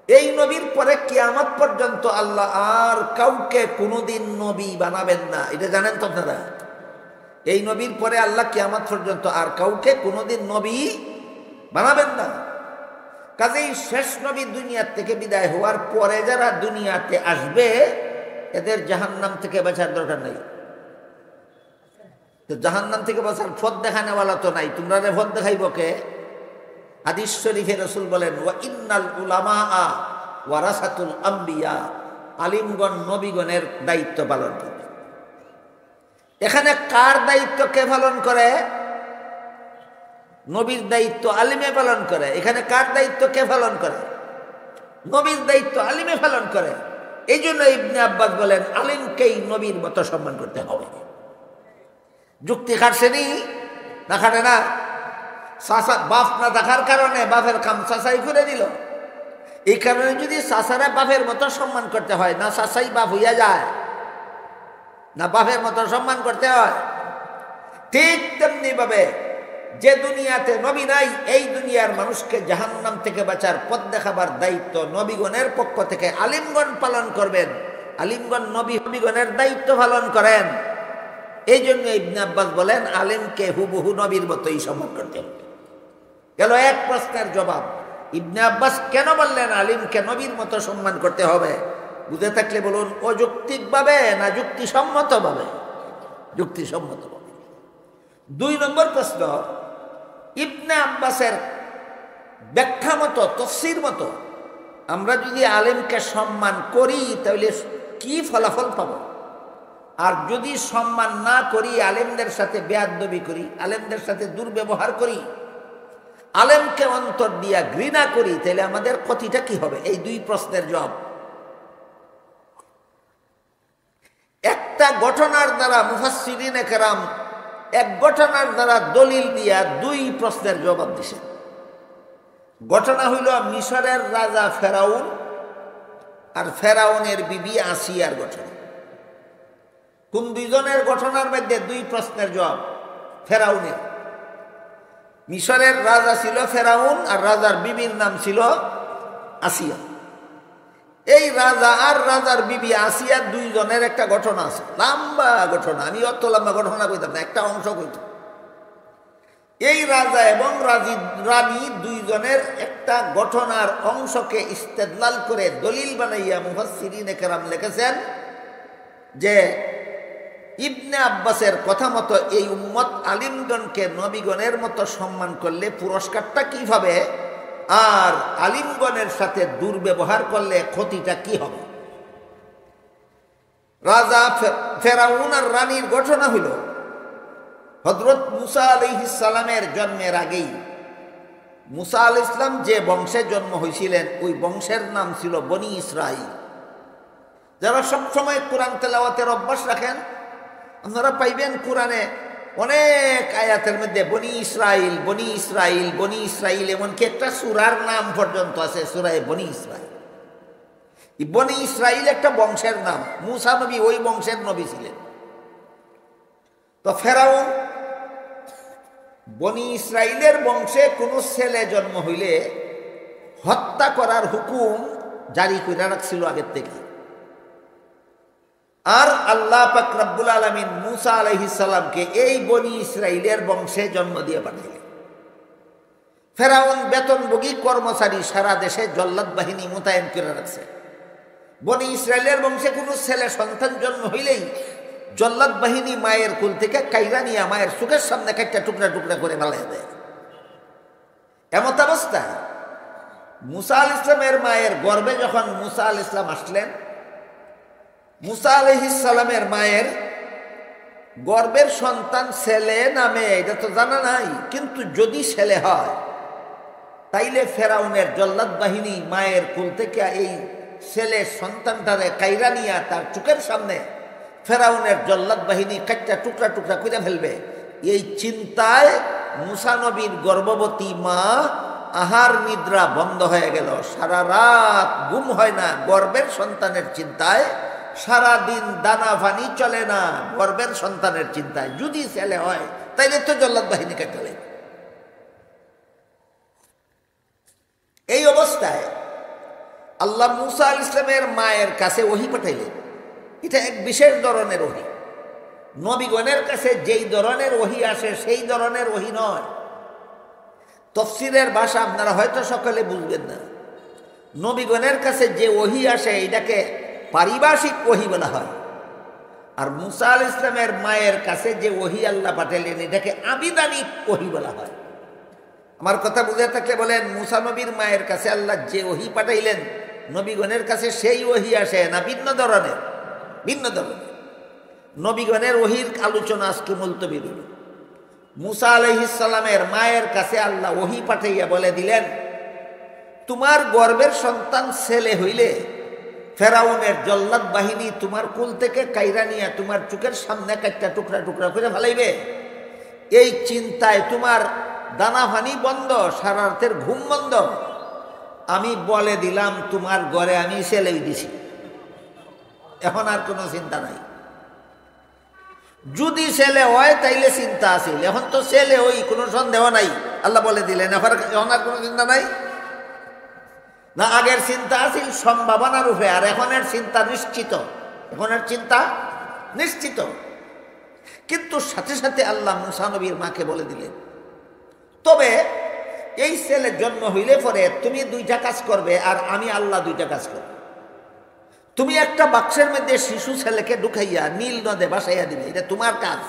এই নবীর পরে কিয়ামত পর্যন্ত আল্লাহ আর কাউকে কোনোদিন নবী বানাবেন না। এটা জানেন তো আপনারা? এই নবীর পরে আল্লাহ কিয়ামত পর্যন্ত আর কাউকে কোনোদিন নবী বানাবেন না। কাজেই শেষ নবী দুনিয়ার থেকে বিদায় হওয়ার পরে যারা দুনিয়াতে আসবে এদের জাহান্নাম থেকে বাঁচার দরকার নেই। তো জাহান্নাম থেকে বাঁচার পথ দেখানেওয়ালা তো নাই, তোমরা পথ দেখাইব কে? হাদিস শরীফে রাসূল বলেন ওয়া ইন্নাল উলামা ওয়ারাসাতুল আম্বিয়া, আলিমগণ নবীগণের দায়িত্ব পালন করে। এখানে কার দায়িত্ব কে পালন করে? নবীর দায়িত্ব আলিমে পালন করে। এখানে কার দায়িত্ব কে পালন করে? নবীর দায়িত্ব আলিমে পালন করে। এই জন্য ইবনে আব্বাস বলেন আলিমকেই নবীর মতো সম্মান করতে হবে। যুক্তি খাটছেনি না খাটে না? চাচা বাপ না থাকার কারণে বাপের কাম চাচাই করে দিল। এই কারণে যদি চাচারা বাপের মতো সম্মান করতে হয়, না চাচাই বাপ হইয়া যায়, না বাপের মতো সম্মান করতে হয়। ঠিক তেমনি ভাবে যে দুনিয়াতে নবী নাই, এই দুনিয়ার মানুষকে জাহান্নাম থেকে বাঁচার পথ দেখাবার দায়িত্ব নবীগণের পক্ষ থেকে আলিমগণ পালন করবেন। আলিমগণ নবীগণের দায়িত্ব পালন করেন। এই জন্য ইবনে আব্বাস বলেন আলিমকে হুবহু নবীর মতোই সম্মান করতে হবে। গেল এক প্রশ্নের জবাব। ইবনে আব্বাস কেন বললেন আলিমকে নবীর মতো সম্মান করতে হবে? বুঝে থাকলে বলুন অযৌক্তিকভাবে না যুক্তিসম্মতভাবে? যুক্তিসম্মতভাবে। 2 নম্বর প্রশ্ন, ইবনে আব্বাসের ব্যাখ্যা মতো, তফসির মতো আমরা যদি আলেমকে সম্মান করি তাহলে কি ফলাফল পাব? আর যদি সম্মান না করি, আলেমদের সাথে বেয়াদবি করি, আলেমদের সাথে দুর্ব্যবহার করি, আলেমকে অন্তর দিয়া ঘৃণা করি, তাহলে আমাদের ক্ষতিটা কি হবে? এই 2 প্রশ্নের জবাব। একটা ঘটনার দ্বারা মুফাসসিরিনে কেরাম এক ঘটনার দ্বারা দলিল দিয়া 2 প্রশ্নের জবাব দিছেন। ঘটনা হইল মিশরের রাজা ফেরাউন আর ফেরাউনের বিবি আসিয়ার ঘটনা। কোন 2 জনের ঘটনার মধ্যে 2 প্রশ্নের জবাব? ফেরাউনের। মিশরের রাজা ছিল ফেরাউন আর রাজার বিবির নাম ছিল আসিয়া। এই রাজা আর রাজার বিবি আসিয়ার 2 জনের একটা ঘটনা আছে, লম্বা ঘটনা। আমি অত লম্বা ঘটনা কইতাম না, একটা অংশ কইতাম। এই রাজা এবং রানী 2 জনের একটা ঘটনার অংশকে ইস্তেদলাল করে দলিল বানাইয়া মুফাসসিরিনে কেরাম লিখেছেন যে ইবনে আব্বাসের কথা মতো এই উম্মত আলিমগণকে নবীগণের মতো সম্মান করলে পুরস্কারটা কি হবে, আর আলিমগণের সাথে দুর্ব্যবহার করলে ক্ষতিটা কি হবে। রাজা ফেরাউন আর রানীর ঘটনা হইল হযরত মুসা আলাইহিস সালামের জন্মের আগেই মুসা আলাইহিস সালাম যে বংশে জন্ম হয়েছিলেন ওই বংশের নাম ছিল বনি ইসরাইল। যারা সবসময় কোরআন তেলাওয়াতের অভ্যাস রাখেন আপনারা পাইবেন কোরআনে অনেক আয়াতের মধ্যে বনি ইসরাইল বনি ইসরাইল বনি ইসরাইল, এমনকি একটা সূরার নাম পর্যন্ত আছে সূরায়ে বনি ইসরাইল। এই বনি ইসরাইল একটা বংশের নাম, মুসা নবী ওই বংশের নবী ছিলেন। তো ফেরাউন বনি ইসরাইলের বংশে কোনো ছেলে জন্ম হইলে হত্যা করার হুকুম জারি করে রাখছিল আগের থেকে। আর আল্লাহ পাক রব্বুল আলামিন মুসা আলাইহিস সালামকে এই বনি ইসরাইলের বংশে জন্ম দিয়ে পাঠাইলেন। ফেরাউন বেতনভোগী কর্মচারী সারা দেশে জল্লাদ বাহিনী মোতায়েন করে রাখছে। বনি ইসরাইলের বংশে কোনো ছেলে সন্তান জন্ম হইলেই জল্লাদ বাহিনী মায়ের কুল থেকে কাইরা নিয়ে মায়ের চোখের সামনে কাটটা টুকরা টুকরা করে ফেলাই দেয়। এমত অবস্থায় মুসা আলাইহিস সালামের মায়ের গর্ভে যখন মুসা আলাইহিস সালাম আসলেন, মুসা আলাইহিস সালামের মায়ের গর্ভের সন্তান ছেলে না মেয়ে এটা তো জানা নাই, কিন্তু যদি ছেলে হয় তাইলে ফেরাউনের জল্লাদ বাহিনী মায়ের কুল থেকে এই ছেলে সন্তানটারে কাইরা নিয়ে তার চোখের সামনে ফেরাউনের জল্লাদ বাহিনী কাটটা টুকরা টুকরা করে ফেলবে। এই চিন্তায় মুসা নবীর গর্ভবতী মা আহার নিদ্রা বন্ধ হয়ে গেল, সারা রাত ঘুম হয় না গর্ভের সন্তানের চিন্তায়, সারা দিন দানা পানি চলে না গর্ভের সন্তানের চিন্তায়। যদি ছেলে হয় তাইলে তো জল্লাদ বাহিনী কাটলে। এই অবস্থায় আল্লাহ মুসা আলাইহিস সালামের মায়ের কাছে ওহী পাঠাইলেন। এটা এক বিশেষ ধরনের ওহী। নবীগণের কাছে যেই ধরনের ওহী আসে সেই ধরনের ওহী নয়। তাফসীরের ভাষা আপনারা হয়তো সকলে বুঝবেন না। নবীগণের কাছে যে ওহী আসে এটাকে পারিভাষিক ওহী বলা হয়, আর মুসা আলাইহিস সালামের মায়ের কাছে যে ওহী আল্লাহ পাঠাইলেন এটাকে আবিধানিক ওহী বলা হয়। আমার কথা বুঝে থাকলে বলেন, মুসা নবীর মায়ের কাছে আল্লাহ যে ওহী পাঠাইলেন নবীগণের কাছে সেই ওহী আসে না ভিন্ন ধরনের? ভিন্ন ধরনের নবীগণের ওহীর আলোচনা আজকে মুলতবি রইল। মুসা আলাইহিস সালামের মায়ের কাছে আল্লাহ ওহী পাঠাইয়া বলে দিলেন, তোমার গর্ভের সন্তান ছেলে হইলে ফেরাউনের জল্লাদ বাহিনী তোমার কুল থেকে কাইরা নিয়ে তোমার চোখের সামনে কাটটা টুকরা টুকরা করে ফেলাইবে। এই চিন্তায় তোমার দানা পানি বন্ধ, সারা রাতের ঘুম বন্ধ। আমি বলে দিলাম তোমার ঘরে আমি ছেলেই দিছি, এখন আর কোনো চিন্তা নাই। যদি ছেলে হয় তাইলে চিন্তা আছিল, এখন তো ছেলে ওই কোনো সন্দেহ নাই। আল্লাহ বলে দিলেন এখন আর কোনো চিন্তা নাই না। আগের চিন্তা আছিল সম্ভাবনা রূপে, আর এখনের চিন্তা নিশ্চিত। এখনের চিন্তা নিশ্চিত। কিন্তু সাথে সাথে আল্লাহ মুসা নবীর মাকে বলে দিলেন, তবে এই ছেলে জন্ম হইলে পরে তুমি দুইটা কাজ করবে আর আমি আল্লাহ দুইটা কাজ করব। তুমি একটা বাক্সের মধ্যে শিশু ছেলেকে ঢুকাইয়া নীল নদে ভাসাইয়া দিবে, এটা তোমার কাজ।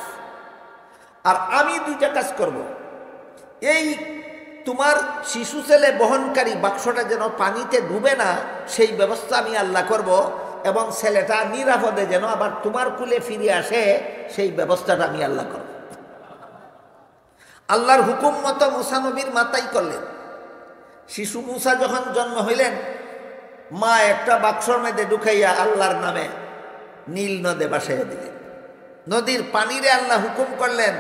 আর আমি দুইটা কাজ করব। এই তোমার শিশু ছেলে বহনকারী বাক্সটা যেন পানিতে ডুবে না সেই ব্যবস্থা আমি আল্লাহ করব, এবং ছেলেটা নিরাপদে যেন আবার তোমার কুলে ফিরে আসে সেই ব্যবস্থাটা আমি আল্লাহ করব। আল্লাহর হুকুম মতো মুসা নবীর মাতাই করলেন। শিশু মুসা যখন জন্ম হইলেন, মা একটা বাক্সর মধ্যে ঢুকাইয়া আল্লাহর নামে নীল নদে ভাসাইয়া দিলেন। নদীর পানিরে আল্লাহ হুকুম করলেন,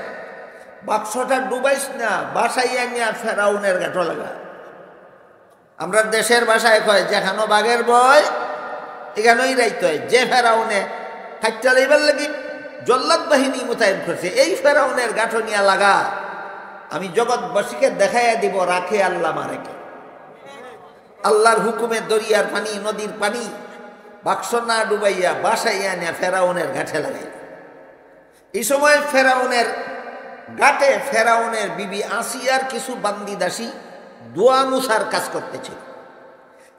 বাক্সটা ডুবাইস না, ভাসাইয়া নিয়ে ফেরাউনের গাঁটো লাগা। আমরা দেশের ভাষায় কয় যেখানো বাঘের বয় এখানেই রাইতে হয়। যে ফেরাউনে খাইটা লইবার লাগি জল্লাদ বাহিনী মোতায়েন করছে, এই ফেরাউনের গাঁটো নিয়ে লাগা, আমি জগৎবাসীকে দেখাইয়া দিব রাখে আল্লাহ মারেকে। আল্লাহর হুকুমে দরিয়ার পানি নদীর পানি বাক্স না ডুবাইয়া বাসাইয়া নিয়ে ফেরাউনের গাঁটে লাগাই। এই সময় ফেরাউনের গাঁটে ফেরাউনের বিবি আসিয়ার কিছু বান্দি দাসী দোয়া মুসার কাজ করতেছিল।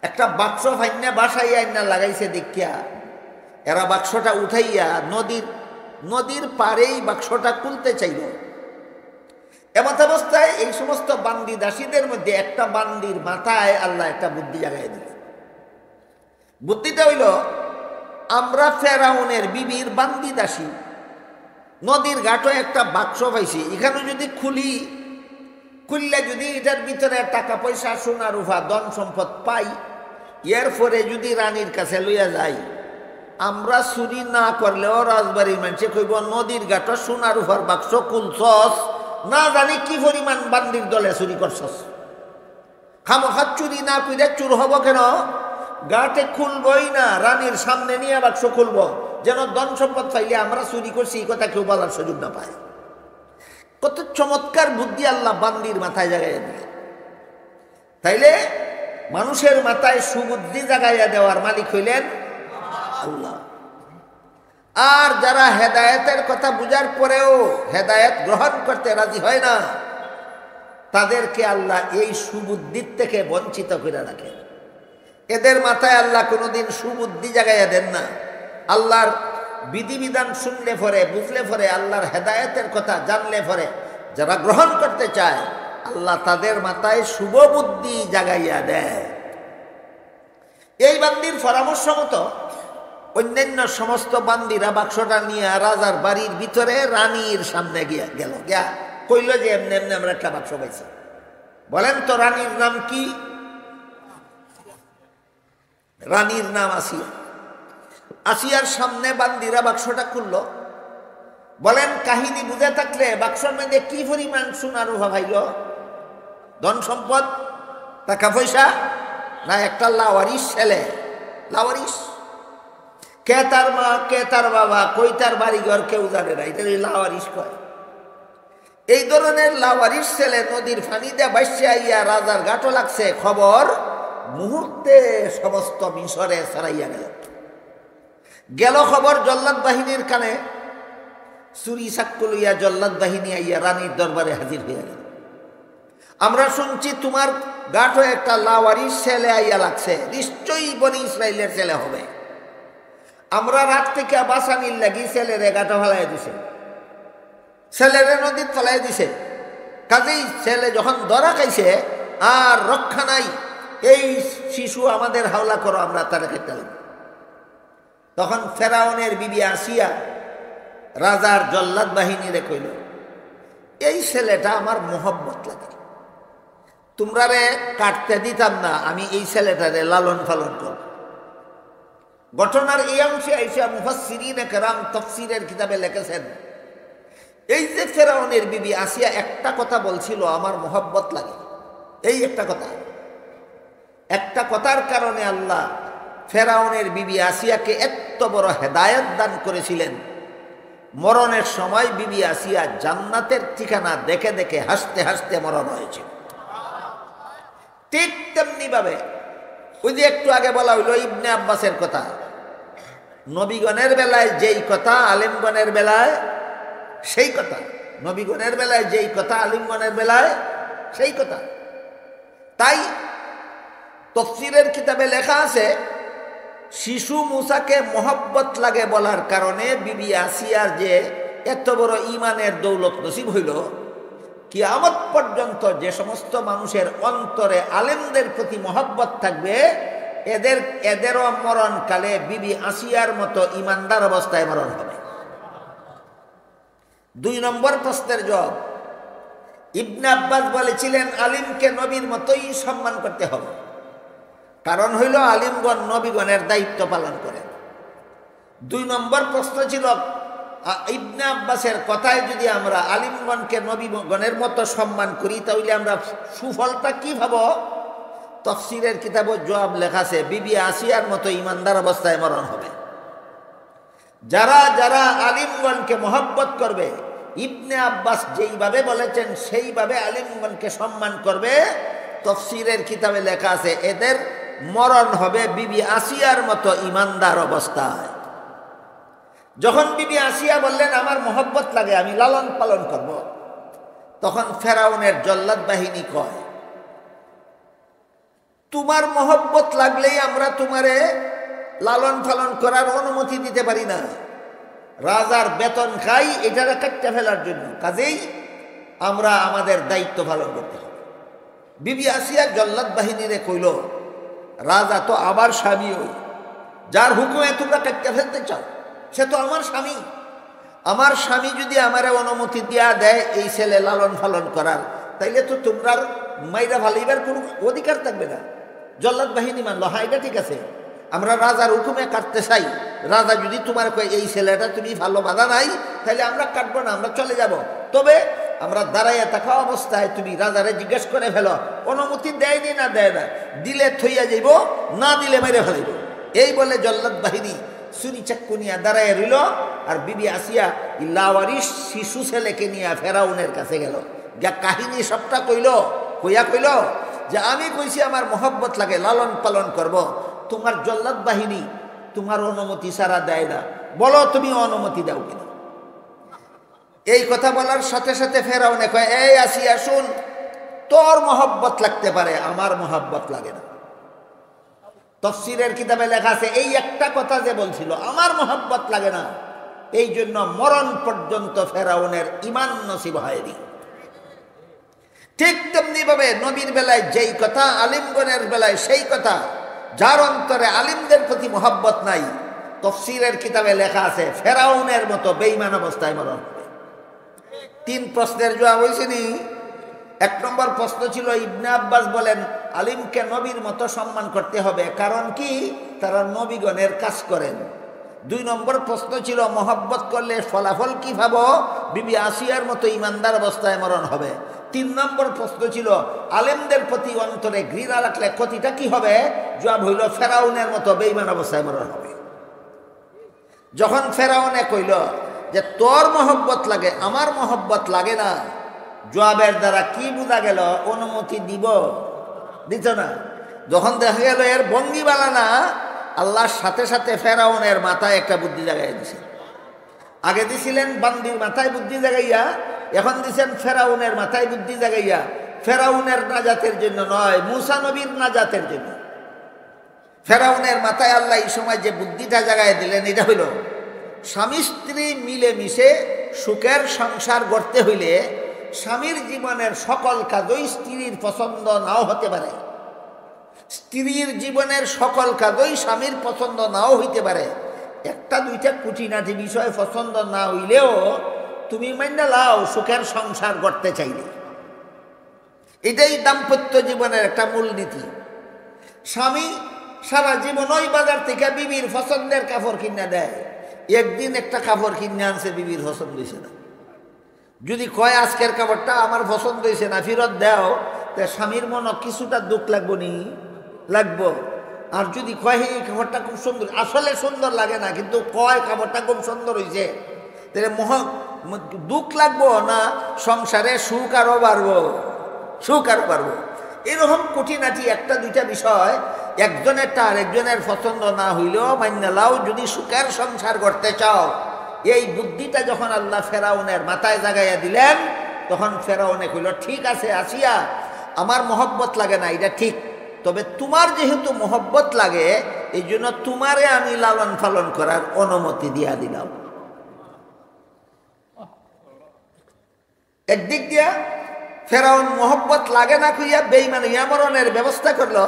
একটা বাক্স ফাইন্যা বাসাইয়া না লাগাইছে দেখিয়া এরা বাক্সটা উঠাইয়া নদীর পারেই বাক্সটা খুলতে চাইল। এমত অবস্থায় এই সমস্ত বান্দি দাসীদের মধ্যে একটা বান্দির মাথায় আল্লাহ একটা বুদ্ধি জাগাই দিল। বুদ্ধিটা হইল, আমরা ফেরাউনের বিবির বান্দি দাসী, নদীর ঘাটে একটা বাক্স পাইছি, এখানে যদি খুলি খুললে যদি এটার ভিতরে টাকা পয়সা সোনা রূপা ধন সম্পদ পাই, এরপরে যদি রানীর কাছে লইয়া যাই, আমরা চুরি না করলেও রাজবাড়ির মানুষে কইব নদীর ঘাট সোনা রূপার বাক্স খুলছস, না জানি কি পরিমাণ বান্দির দলে চুরি করছস। খামখাত চুরি না কইরে চুর হব কেন? গাটে খুলবই না, রানীর সামনে নিয়ে বাক্স খুলবো, যেন ধন সম্পদ পাইলে আমরা চুরি করছি এই কথা কেউ বলার সুযোগ না পায়। কত চমৎকার বুদ্ধি আল্লাহ বান্দির মাথায় জাগাইয়া দিলে। তাইলে মানুষের মাথায় সুবুদ্ধি জাগাইয়া দেওয়ার মালিক হইলেন আল্লাহ। আর যারা হেদায়েতের কথা বুঝার পরেও হেদায়েত গ্রহণ করতে রাজি হয় না, তাদেরকে আল্লাহ এই সুবুদ্ধির থেকে বঞ্চিত করে রাখেন। এদের মাথায় আল্লাহ কোনোদিন সুবুদ্ধি জাগাইয়া দেন না। আল্লাহর বিধিবিধান শুনলে পরে, বুঝলে পরে, আল্লাহর হেদায়েতের কথা জানলে পরে যারা গ্রহণ করতে চায়, আল্লাহ তাদের মাথায় শুভ বুদ্ধি জাগাইয়া দেয়। এই বান্দির পরামর্শ মতো অন্যান্য সমস্ত বান্দিরা বাক্সটা নিয়ে রাজার বাড়ির ভিতরে রানীর সামনে গেল। গিয়া কইল যে এমনি এমনি আমরা একটা বাক্স পাইছি। বলেন তো রানীর নাম কি? রানীর নাম আসিয়া। আসিয়ার সামনে বান্দিরা বাক্সটা খুলল। বলেন কাহিনী বুঝে থাকলে বাক্সর মধ্যে কি পরিমাণ সোনা রূপা ভাইল, ধন সম্পদ, টাকা পয়সা, না একটা লাওয়ারিস ছেলে। লাওয়ারিস কে তার মা, কে তার বাবা, কই তার বাড়িঘর কেউ জানে না, এটা লাওয়ারিস কয়। এই ধরনের লাওয়ারিস ছেলে নদীর পানি দিয়ে ভাসছে আইয়া রাজার গাটো লাগছে, খবর মুহূর্তে সমস্ত মিশরে ছড়াইয়া গেল। খবর জল্লাদ বাহিনীর কানে। চুরি সাক্ষ্য লইয়া জল্লাদ বাহিনী আইয়া রানীর দরবারে হাজির হইয়া গেল। আমরা শুনছি তোমার গাটো একটা লাওয়ারিস ছেলে আইয়া লাগছে, নিশ্চয়ই বনি ইসরায়েলের ছেলে হবে। আমরা রাত থেকে বাঁচানির লাগি ছেলেরে গাটো ফেলাই দিছে, ছেলেরে নদীর ফেলাই দিছে। কাজেই ছেলে যখন ধরা খাইছে আর রক্ষা নাই, এই শিশু আমাদের হাওলা করো, আমরা তারা খেতে লাগবে। তখন ফেরাউনের বিবি আসিয়া রাজার জল্লাদ বাহিনীরে কইল, এই ছেলেটা আমার মোহব্বত লাগে, তোমরা রে কাটতে দিতাম না, আমি এই ছেলেটারে লালন পালন করব। ঘটনার এই অংশে আইসা মুফাসসিরিনে কেরাম তাফসীরের কিতাবে লিখেছেন, এই যে ফেরাউনের বিবি আসিয়া একটা কথা বলছিল, আমার মোহব্বত লাগে, এই একটা কথা, একটা কথার কারণে আল্লাহ ফেরাউনের বিবি আসিয়াকে এত বড় হেদায়েত দান করেছিলেন। মরণের সময় বিবি আসিয়া জান্নাতের ঠিকানা দেখে দেখে হাসতে হাসতে মরণ হয়েছে। ঠিক তেমনি ভাবে ওই যে একটু আগে বলা হইল ইবনে আব্বাসের কথা, নবীগণের বেলায় যেই কথা আলেমগণের বেলায় সেই কথা, নবীগণের বেলায় যেই কথা আলেমগণের বেলায় সেই কথা। তাই তাফসীরের কিতাবে লেখা আছে, শিশু মুসাকে মোহব্বত লাগে বলার কারণে বিবি আসিয়ার যে এত বড় ইমানের দৌলত নসিব হইল, কিয়ামত পর্যন্ত যে সমস্ত মানুষের অন্তরে আলেমদের প্রতি মোহব্বত থাকবে, এদেরও মরণকালে বিবি আসিয়ার মতো ইমানদার অবস্থায় মরণ হবে। 2 নম্বর প্রশ্নের জবাব, ইবনে আব্বাস বলেছিলেন আলিমকে নবীর মতোই সম্মান করতে হবে। কারণ হইল আলিমগণ নবীগণের দায়িত্ব পালন করেন। 2 নম্বর প্রশ্ন ছিল, ইবনে আব্বাসের কথায় যদি আমরা আলিমগণকে নবীগণের মতো সম্মান করি, তাহলে আমরা সুফলটা কি পাবো? তাফসীরের কিতাবে জবাব লেখা আছে, বিবি আসিয়ার মতো ইমানদার অবস্থায় মরণ হবে। যারা যারা আলিমগণকে মহব্বত করবে, ইবনে আব্বাস যেইভাবে বলেছেন সেইভাবে আলিমগণকে সম্মান করবে, তাফসীরের কিতাবে লেখা আছে এদের মরণ হবে বিবি আসিয়ার মতো ইমানদার অবস্থায়। যখন বিবি আসিয়া বললেন আমার মহব্বত লাগে, আমি লালন পালন করব, তখন ফেরাউনের জল্লাদ বাহিনী কয়, তোমার মহব্বত লাগলেই আমরা তোমারে লালন পালন করার অনুমতি দিতে পারি না। রাজার বেতন খাই এটারে কাটতে ফেলার জন্য, কাজেই আমরা আমাদের দায়িত্ব পালন করতে হবে। বিবি আসিয়া জল্লাদ বাহিনীরে কইল, রাজা তো আমার স্বামী, ওই যার হুকুমে তোমরা কাটতে ফেলতে চাও সে তো আমার স্বামী। আমার স্বামী যদি আমারে অনুমতি দিয়া দেয় এই ছেলে লালন পালন করার, তাইলে তো তোমরার মাইরা ভালাইবার কোনো অধিকার থাকবে না। জল্লাদ বাহিনী মানলো, হ্যাঁ এটা ঠিক আছে, আমরা রাজার হুকুমে কাটতে চাই, রাজা যদি তোমার কয় এই ছেলেটা তুমি ভালো বাধা নাই, তাহলে আমরা কাটবো না, আমরা চলে যাব। তবে আমরা দাঁড়াইয়া থাকা অবস্থায় তুমি রাজারে জিজ্ঞেস করে ফেলো অনুমতি দেয়নি না দেয় না, দিলে থইয়া যাইব, না দিলে মেরে ফেলাইব। এই বলে জল্লাদ বাহিনী ছুরি চাক্কু নিয়ে দাঁড়াইয়া রইল। আর বিবি আসিয়া লাওয়ারিস শিশু ছেলেকে নিয়ে ফেরাউনের কাছে গেল, যা কাহিনী সবটা কইল যে আমি কইছি আমার মহব্বত লাগে, লালন পালন করব, তোমার জল্লাদ বাহিনী তোমার অনুমতি ছাড়া দেয় না, বলো তুমি অনুমতি দাও কিনা। এই কথা বলার সাথে সাথে ফেরাউনে কয়, এই আসিয়া শুন, তোর মহব্বত লাগতে পারে, আমার মহব্বত লাগে না। তাফসীরের কিতাবে লেখা আছে এই একটা কথা যে বলছিল আমার মহব্বত লাগে না, এই জন্য মরণ পর্যন্ত ফেরাউনের ঈমান নসিব হয়নি। ঠিক তেমনি ভাবে নবীর বেলায় যেই কথা, আলিমগণের বেলায় সেই কথা। যার অন্তরে আলিমদের প্রতি মহব্বত নাই, তাফসীরের কিতাবে লেখা আছে ফেরাউনের মতো বেঈমান অবস্থায় মরণ হবে। 3 প্রশ্নের জবাব হয়েছে নি। 1 নম্বর প্রশ্ন ছিল, ইবনে আব্বাস বলেন আলিমকে নবীর মতো সম্মান করতে হবে, কারণ কি তারা নবীগণের কাজ করেন। 2 নম্বর প্রশ্ন ছিল মহব্বত করলে ফলাফল কি পাবো, বিবি আসিয়ার মতো ইমানদার অবস্থায় মরণ হবে। 3 নম্বর প্রশ্ন ছিল আলেমদের প্রতি অন্তরে ঘৃণা রাখলে ক্ষতিটা কি হবে, জবাব হইল ফেরাউনের মতো বেঈমান অবস্থায় মরণ হবে। যখন ফেরাউনে কইল যে তোর মহব্বত লাগে আমার মহব্বত লাগে না, জবাবের দ্বারা কি বোঝা গেল, অনুমতি দিত না। যখন দেখা গেল এর ভঙ্গিবালা না, আল্লাহর সাথে সাথে ফেরাউনের মাথায় একটা বুদ্ধি জাগাইয়া দিছে। আগে দিছিলেন বান্দির মাথায় বুদ্ধি জাগাইয়া, এখন দিছেন ফেরাউনের মাথায় বুদ্ধি জাগাইয়া। ফেরাউনের নাজাতের জন্য নয়, মূসা নবীর নাজাতের জন্য। ফেরাউনের মাথায় আল্লাহ এই সময় যে বুদ্ধিটা জাগাইয়া দিলেন, এটা হইল স্বামী স্ত্রী মিলে মিশে সুখের সংসার গড়তে হইলে স্বামীর জীবনের সকল কাজই স্ত্রীর পছন্দ নাও হতে পারে, স্ত্রীর জীবনের সকল কাজই স্বামীর পছন্দ নাও হইতে পারে। 1-2টা খুঁটিনাটি বিষয় পছন্দ না হইলেও তুমি মাইনা লাও সুখের সংসার গড়তে চাইলে। এটাই দাম্পত্য জীবনের একটা মূলনীতি। স্বামী সারা জীবন ওই বাজার থেকে বিবির পছন্দের কাপড় কিনে দেয়, একদিন একটা কাপড় কিনে আনছে বিবির পছন্দ হয়েছে না, যদি কয় আজকের কাপড়টা আমার পছন্দ হয়েছে না ফেরত দাও, তা স্বামীর মনে কিছুটা দুঃখ লাগবো নি, লাগবো। আর যদি কয় এই কাপড়টা খুব সুন্দর, আসলে সুন্দর লাগে না, কিন্তু কয় কাপড়টা খুব সুন্দর হয়েছে, তাহলে দুঃখ লাগবো না, সংসারে সুখ আরো বাড়বো, সুখ আরো বাড়বো। এরকম খুঁটিনাটি 1-2টা বিষয় একজনেরটা আরেকজনের পছন্দ না হইলেও মাইনা লাও, যদি সুখের সংসার করতে চাও। এই বুদ্ধিটা যখন আল্লাহ ফেরাউনের মাথায় জাগাইয়া দিলেন, তখন ফেরাউনে কইল ঠিক আছে আসিয়া, আমার মহব্বত লাগে না এটা ঠিক, তবে তোমার যেহেতু মহব্বত লাগে এই জন্য তোমারে আমি লালন পালন করার অনুমতি দিয়া দিলাম। একদিক দিয়া ফেরাউন মহব্বত লাগে না কইয়া বেঈমান মরণের ব্যবস্থা করলো,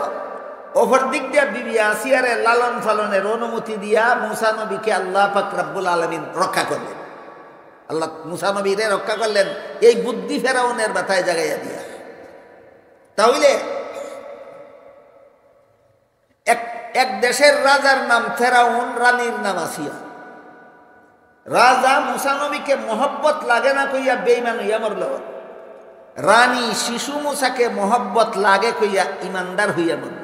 অপর দিক দিয়া বিবি আসিয়ারে লালন পালনের অনুমতি দিয়া মূসা নবীকে আল্লাহ পাক রব্বুল আলামিন রক্ষা করলেন। আল্লাহ মূসা নবীরে রক্ষা করলেন এই বুদ্ধি ফেরাউনের মাথায় জাগাইয়া দিয়া। তাহলে এক দেশের রাজার নাম ফেরাউন, রানীর নাম আসিয়া। রাজা মূসা নবীকে মহব্বত লাগে না কইয়া বেঈমান হইয়া মরল, রানী শিশু মূসাকে মহব্বত লাগে কইয়া ইমানদার হইয়া মরল।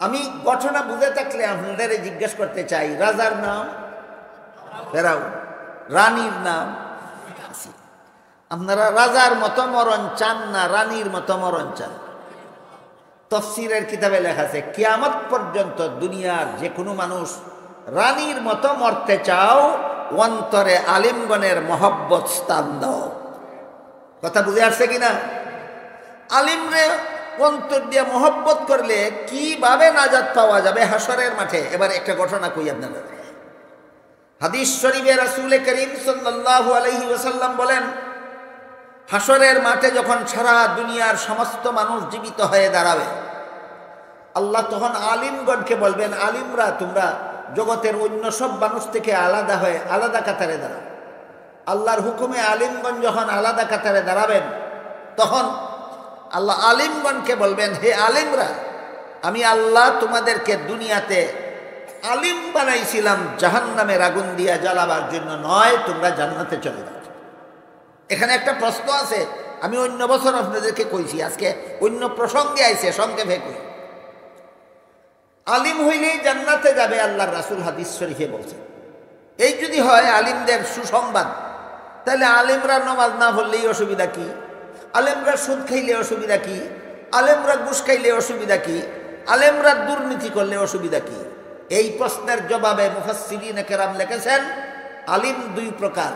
আমি ঘটনা বুঝে থাকলে আপনাদের জিজ্ঞেস করতে চাই, রাজার নাম ফেরাউন, রানীর নাম আসিয়া। আপনারা রাজার মতো মরণ চান না রানীর মতো মরণ চান? তাফসীরের কিতাবে লেখা আছে কিয়ামত পর্যন্ত দুনিয়ার যে কোনো মানুষ রানীর মতো মরতে চাও, অন্তরে আলিমগণের মহব্বত স্থান দাও। কথা বুঝে আসছে কিনা? আলিমরে অন্তর দিয়ে মহব্বত করলে কিভাবে নাজাত পাওয়া যাবে হাসরের মাঠে। এবার একটা ঘটনা কই আপনাদের। হাদিস শরীফে রাসূল করিম সাল্লাল্লাহু আলাইহি ওয়াসাল্লাম বলেন, হাসরের মাঠে যখন সারা দুনিয়ার সমস্ত মানুষ জীবিত হয়ে দাঁড়াবে, আল্লাহ তখন আলিমগণকে বলবেন, আলিমরা তোমরা জগতের অন্য সব মানুষ থেকে আলাদা হয়ে আলাদা কাতারে দাঁড়াও। আল্লাহর হুকুমে আলিমগণ যখন আলাদা কাতারে দাঁড়াবেন, তখন আল্লাহ আলিমগণকে বলবেন, হে আলিমরা, আমি আল্লাহ তোমাদেরকে দুনিয়াতে আলিম বানাইছিলাম জাহান্নামের আগুন দিয়া জ্বালাবার জন্য নয়, তোমরা জান্নাতে চলে যাও। এখানে একটা প্রশ্ন আছে, আমি অন্য বছর আপনাদেরকে কইছি, আজকে অন্য প্রসঙ্গে আইছে, সংক্ষেপে কই। আলিম হইলেই জান্নাতে যাবে, আল্লাহর রাসূল হাদিস শরীফে বলছেন। এই যদি হয় আলিমদের সুসংবাদ, তাহলে আলিমরা নামাজ না পড়লেই অসুবিধা কি? আলেমরা সুদ খাইলে অসুবিধা কি? আলেমরা ঘুষ খাইলে অসুবিধা কি? আলেমরা দুর্নীতি করলে অসুবিধা কি? এই প্রশ্নের জবাবে মুফাসসিরিনে কেরাম লিখেছেন, আলিম দুই প্রকার।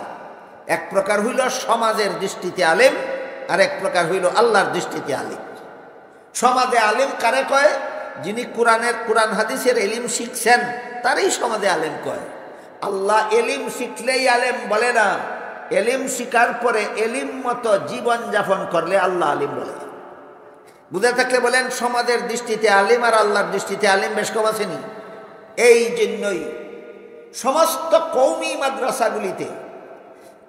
এক প্রকার হইল সমাজের দৃষ্টিতে আলেম, আর এক প্রকার হইল আল্লাহর দৃষ্টিতে আলিম। সমাজে আলিম কারে কয়? যিনি কোরআন হাদিসের এলিম শিখছেন তারই সমাজে আলেম কয়। আল্লাহ এলিম শিখলেই আলেম বলে না, এলিম শিকার পরে এলিম মতো জীবন যাপন করলে আল্লাহ আলিম বলে। বুঝে থাকলে বলেন, সমাজের দৃষ্টিতে আলিম আর আল্লাহর দৃষ্টিতে আলিম বেশ কম আসেনি। এই জন্যই সমস্ত কওমি মাদ্রাসাগুলিতে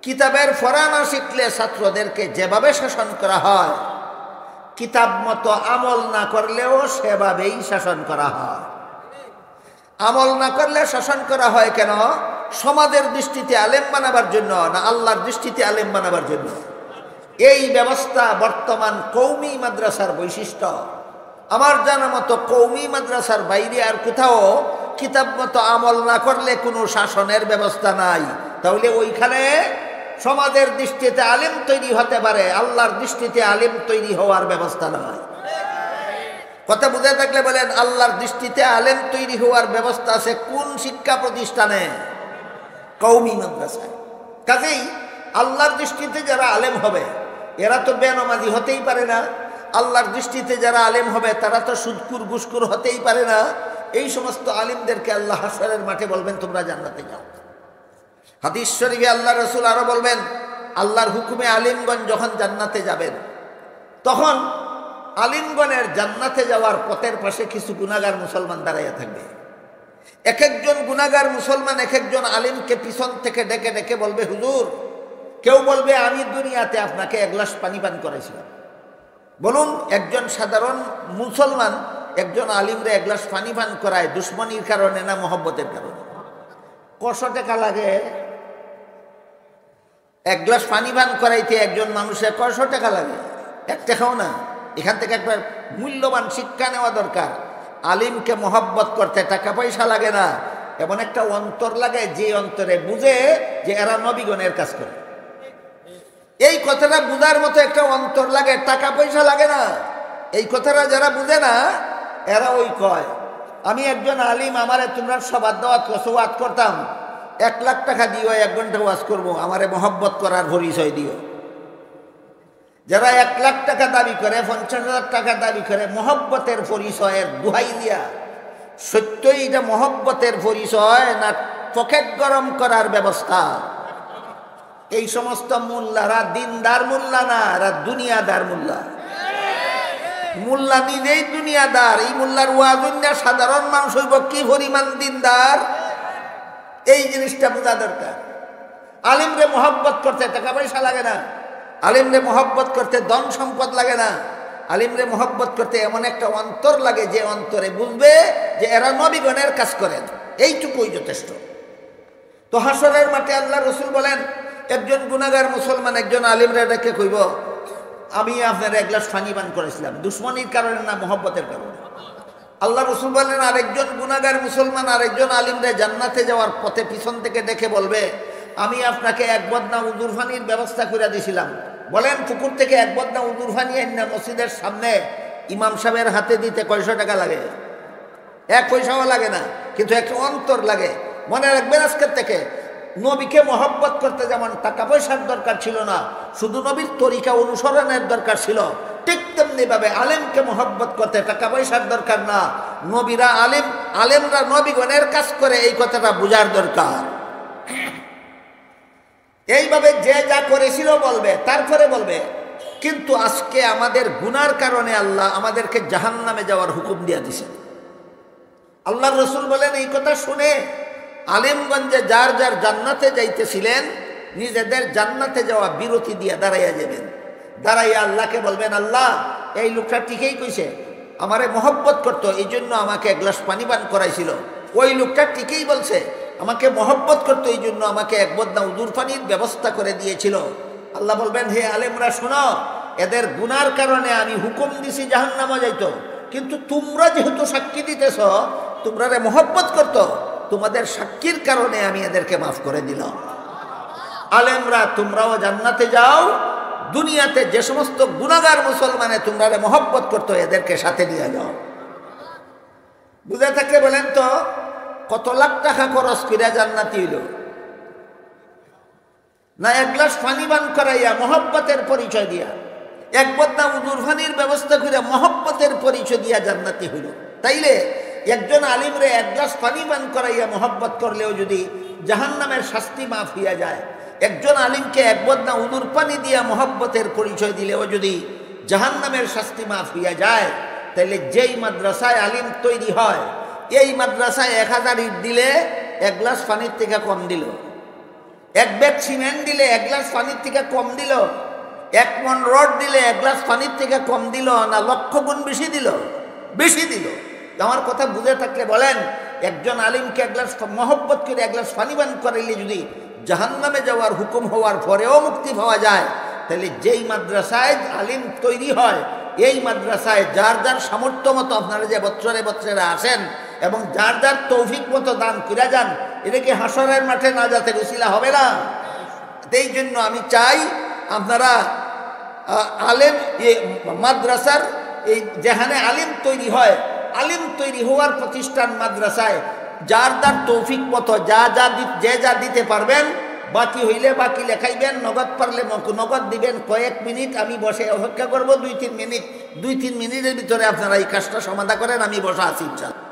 কিতাবের পড়া না শিখলে ছাত্রদেরকে যেভাবে শাসন করা হয়, কিতাব মতো আমল না করলেও সেভাবেই শাসন করা হয়। আমল না করলে শাসন করা হয় কেন? সমাজের দৃষ্টিতে আলেম বানাবার জন্য না আল্লাহর দৃষ্টিতে আলেম বানাবার জন্য? এই ব্যবস্থা বর্তমান কওমি মাদ্রাসার বৈশিষ্ট্য। আমার জানা মতো কওমি মাদ্রাসার বাইরে আর কোথাও কিতাব মতো আমল না করলে কোনো শাসনের ব্যবস্থা নাই। তাহলে ওইখানে সমাজের দৃষ্টিতে আলেম তৈরি হতে পারে, আল্লাহর দৃষ্টিতে আলেম তৈরি হওয়ার ব্যবস্থা নাই। কথা বুঝে থাকলে বলেন, আল্লাহর দৃষ্টিতে আলেম তৈরি হওয়ার ব্যবস্থা আছে কোন শিক্ষা প্রতিষ্ঠানে? কওমি মাদ্রাসায়। কাজেই আল্লাহর দৃষ্টিতে যারা আলেম হবে এরা তো বেনামাজি হতেই পারে না। আল্লাহর দৃষ্টিতে যারা আলেম হবে তারা তো সুদকুর ঘুষখোর হতেই পারে না। এই সমস্ত আলিমদেরকে আল্লাহ হাসরের মাঠে বলবেন, তোমরা জান্নাতে যাও। হাদিস শরীফে আল্লাহ রাসূল আরো বলবেন, আল্লাহর হুকুমে আলিমগণ যখন জান্নাতে যাবেন, তখন আলিমগণের জান্নাতে যাওয়ার পথের পাশে কিছু গুনাহগার মুসলমান দাঁড়াইয়া থাকবে। এক একজন গুনাহগার মুসলমান এক একজন আলিমকে পিছন থেকে ডেকে ডেকে বলবে, হুজুর, কেউ বলবে আমি দুনিয়াতে আপনাকে এক গ্লাস পানি পান করেছিলাম। বলুন, একজন সাধারণ মুসলমান একজন আলিমরে এক গ্লাস পানি পান করায় দুশ্মনীর কারণে না মহব্বতের কারণে? কয়শো টাকা লাগে এক গ্লাস পানি পান করাইতে? একজন মানুষের কয়শো টাকা লাগে? এক টাকাও না। এখান থেকে একবার মূল্যবান শিক্ষা নেওয়া দরকার। আলিমকে মহব্বত করতে টাকা পয়সা লাগে না, এমন একটা অন্তর লাগে যে অন্তরে বুঝে যে এরা নবীগণের কাজ করে। এই কথাটা বুঝার মতো একটা অন্তর লাগে, টাকা পয়সা লাগে না। এই কথাটা যারা বুঝে না এরা ওই কয়, আমি একজন আলিম, আমারে তোমরা সবার দাওয়াত ওয়াজ করতাম, 1 লাখ টাকা দিও, 1 ঘন্টা ওয়াজ করবো, আমারে মহব্বত করার পরিচয় দিও। যারা 1 লাখ টাকা দাবি করে, 50,000 টাকা দাবি করে মহব্বতের পরিচয়ের দুহাই দিয়া, সত্যই এটা মহব্বতের পরিচয় না পকেট গরম করার ব্যবস্থা? এই সমস্ত মোল্লারা দিনদার মোল্লা না, এরা দুনিয়াদার মোল্লা। মোল্লা নিজেই দুনিয়াদার। এই মোল্লার ওয়াজ না সাধারণ মানুষ হইব কি পরিমাণ দিনদার, এই জিনিসটা বোঝা দরকার। আলিমরে মহব্বত করতে টাকা পয়সা লাগে না, আলিমরে মহব্বত করতে ধন সম্পদ লাগে না, আলিমরে মহব্বত করতে এমন একটা অন্তর লাগে যে অন্তরে বুঝবে যে এরা নবীগণের কাজ করেন। এইটুকুই যথেষ্ট। তো হাসরের মাঠে আল্লাহ রসুল বলেন, একজন গুনাহগার মুসলমান একজন আলিমরে ডেকে কইব, আমি আপনার 1 গ্লাস পানি পান করেছিলাম, দুশ্মনীর কারণে না মহব্বতের কারণে? আল্লাহ রসুল বলেন, আরেকজন গুনাহগার মুসলমান আরেকজন আলিমরে জান্নাতে যাওয়ার পথে পিছন থেকে দেখে বলবে, আমি আপনাকে 1 বদনা উজুর পানির ব্যবস্থা করে দিয়েছিলাম। বলেন, পুকুর থেকে 1 বদনা উজুর পানি না মসজিদের সামনে ইমাম সাহেবের হাতে দিতে কয়শো টাকা লাগে? 1 পয়সাও লাগে না, কিন্তু একটা অন্তর লাগে। মনে রাখবেন, আজকের থেকে নবীকে মহব্বত করতে যেমন টাকা পয়সার দরকার ছিল না, শুধু নবীর তরিকা অনুসরণের দরকার ছিল, ঠিক তেমনি ভাবে আলেমকে মহব্বত করতে টাকা পয়সার দরকার না। নবীরা আলেম, আলেমরা নবীগণের কাজ করে, এই কথাটা বোঝার দরকার। এইভাবে যে যা করেছিল বলবে, তারপরে বলবে, কিন্তু আজকে আমাদের গুনার কারণে আল্লাহ আমাদেরকে জাহান্নামে যাওয়ার হুকুম দিয়ে দিয়েছেন। আল্লাহ রসুল বলেন, এই কথা শুনে আলিমগঞ্জে যার যার জান্নাতে যাইতেছিলেন নিজেদের জান্নাতে যাওয়া বিরতি দিয়ে দাঁড়াইয়া যাবেন। দাঁড়াইয়া আল্লাহকে বলবেন, আল্লাহ এই লোকটা ঠিকই কইছে, আমারে মহব্বত করতো, এই জন্য আমাকে এক গ্লাস পানি পান করাইছিল। ওই লোকটা ঠিকই বলছে, আমাকে মহব্বত করতো, এই জন্য আমাকে এক বদনা উদুর পানির ব্যবস্থা করে দিয়েছিল। আল্লাহ বলবেন, হে আলেমরা শোনো, এদের গুনার কারণে আমি হুকুম দিছি জাহান্নামে যাইতো, কিন্তু তোমরা যেহেতু সাক্ষী দিতেছ, তোমরা মহব্বত করতো, তোমাদের সাক্ষীর কারণে আমি এদেরকে মাফ করে দিলাম। আলেমরা তোমরাও জান্নাতে যাও, দুনিয়াতে যে সমস্ত গুনাহগার মুসলমানে তোমরা মহব্বত করতো, এদেরকে সাথে নিয়ে যাও। বুঝে থাকলে বলেন তো, কত লাখ টাকা খরচ করিয়া জান্নাতি হইল? না এক গ্লাস পানি পান করাইয়া মহব্বতের পরিচয় দিয়া, এক বদনা উদুর পানির ব্যবস্থা করে মহব্বতের পরিচয় দিয়া জান্নাতি হইল। তাইলে একজন আলিমরে এক গ্লাস পানি পান করাইয়া মহব্বত করলেও যদি জাহান্নামের শাস্তি মাফ হইয়া যায়, একজন আলিমকে এক বদনা উদুর পানি দিয়া মহব্বতের পরিচয় দিলেও যদি জাহান্নামের শাস্তি মাফ হইয়া যায়, তাইলে যেই মাদ্রাসায় আলিম তৈরি হয়, এই মাদ্রাসায় 1000 ইট দিলে এক গ্লাস পানির থেকে কম দিল, এক ব্যাগ সিমেন্ট দিলে এক গ্লাস পানির থেকে কম দিল, 1 মণ রড দিলে এক গ্লাস পানির থেকে কম দিল, না লক্ষ গুণ বেশি দিল? বেশি দিল। আমার কথা বুঝে থাকলে বলেন, একজন আলিমকে এক গ্লাস মহব্বত করে এক গ্লাস পানি পান করাইলে যদি জাহান্নামে যাওয়ার হুকুম হওয়ার পরেও মুক্তি পাওয়া যায়, তাহলে যেই মাদ্রাসায় আলিম তৈরি হয়, এই মাদ্রাসায় যার যার সামর্থ্য মতো আপনারা যে বৎসরে বৎসরে আসেন এবং যার যার তৌফিক মতো দান করে যান, এটা কি হাসরের মাঠে না যাতে উসিলা হবে না? এই জন্য আমি চাই আপনারা আলেম মাদ্রাসার এই যেখানে আলিম তৈরি হয়, আলিম তৈরি হওয়ার প্রতিষ্ঠান মাদ্রাসায় যার যার তৌফিক মতো যে যা দিতে পারবেন, বাকি হইলে বাকি লেখাইবেন, নগদ পারলে নগদ দিবেন। কয়েক মিনিট আমি বসে অপেক্ষা করবো, 2-3 মিনিট, 2-3 মিনিটের ভিতরে আপনারা এই কাজটা সমাধান করেন, আমি বসা আছি ইনশাআল্লাহ।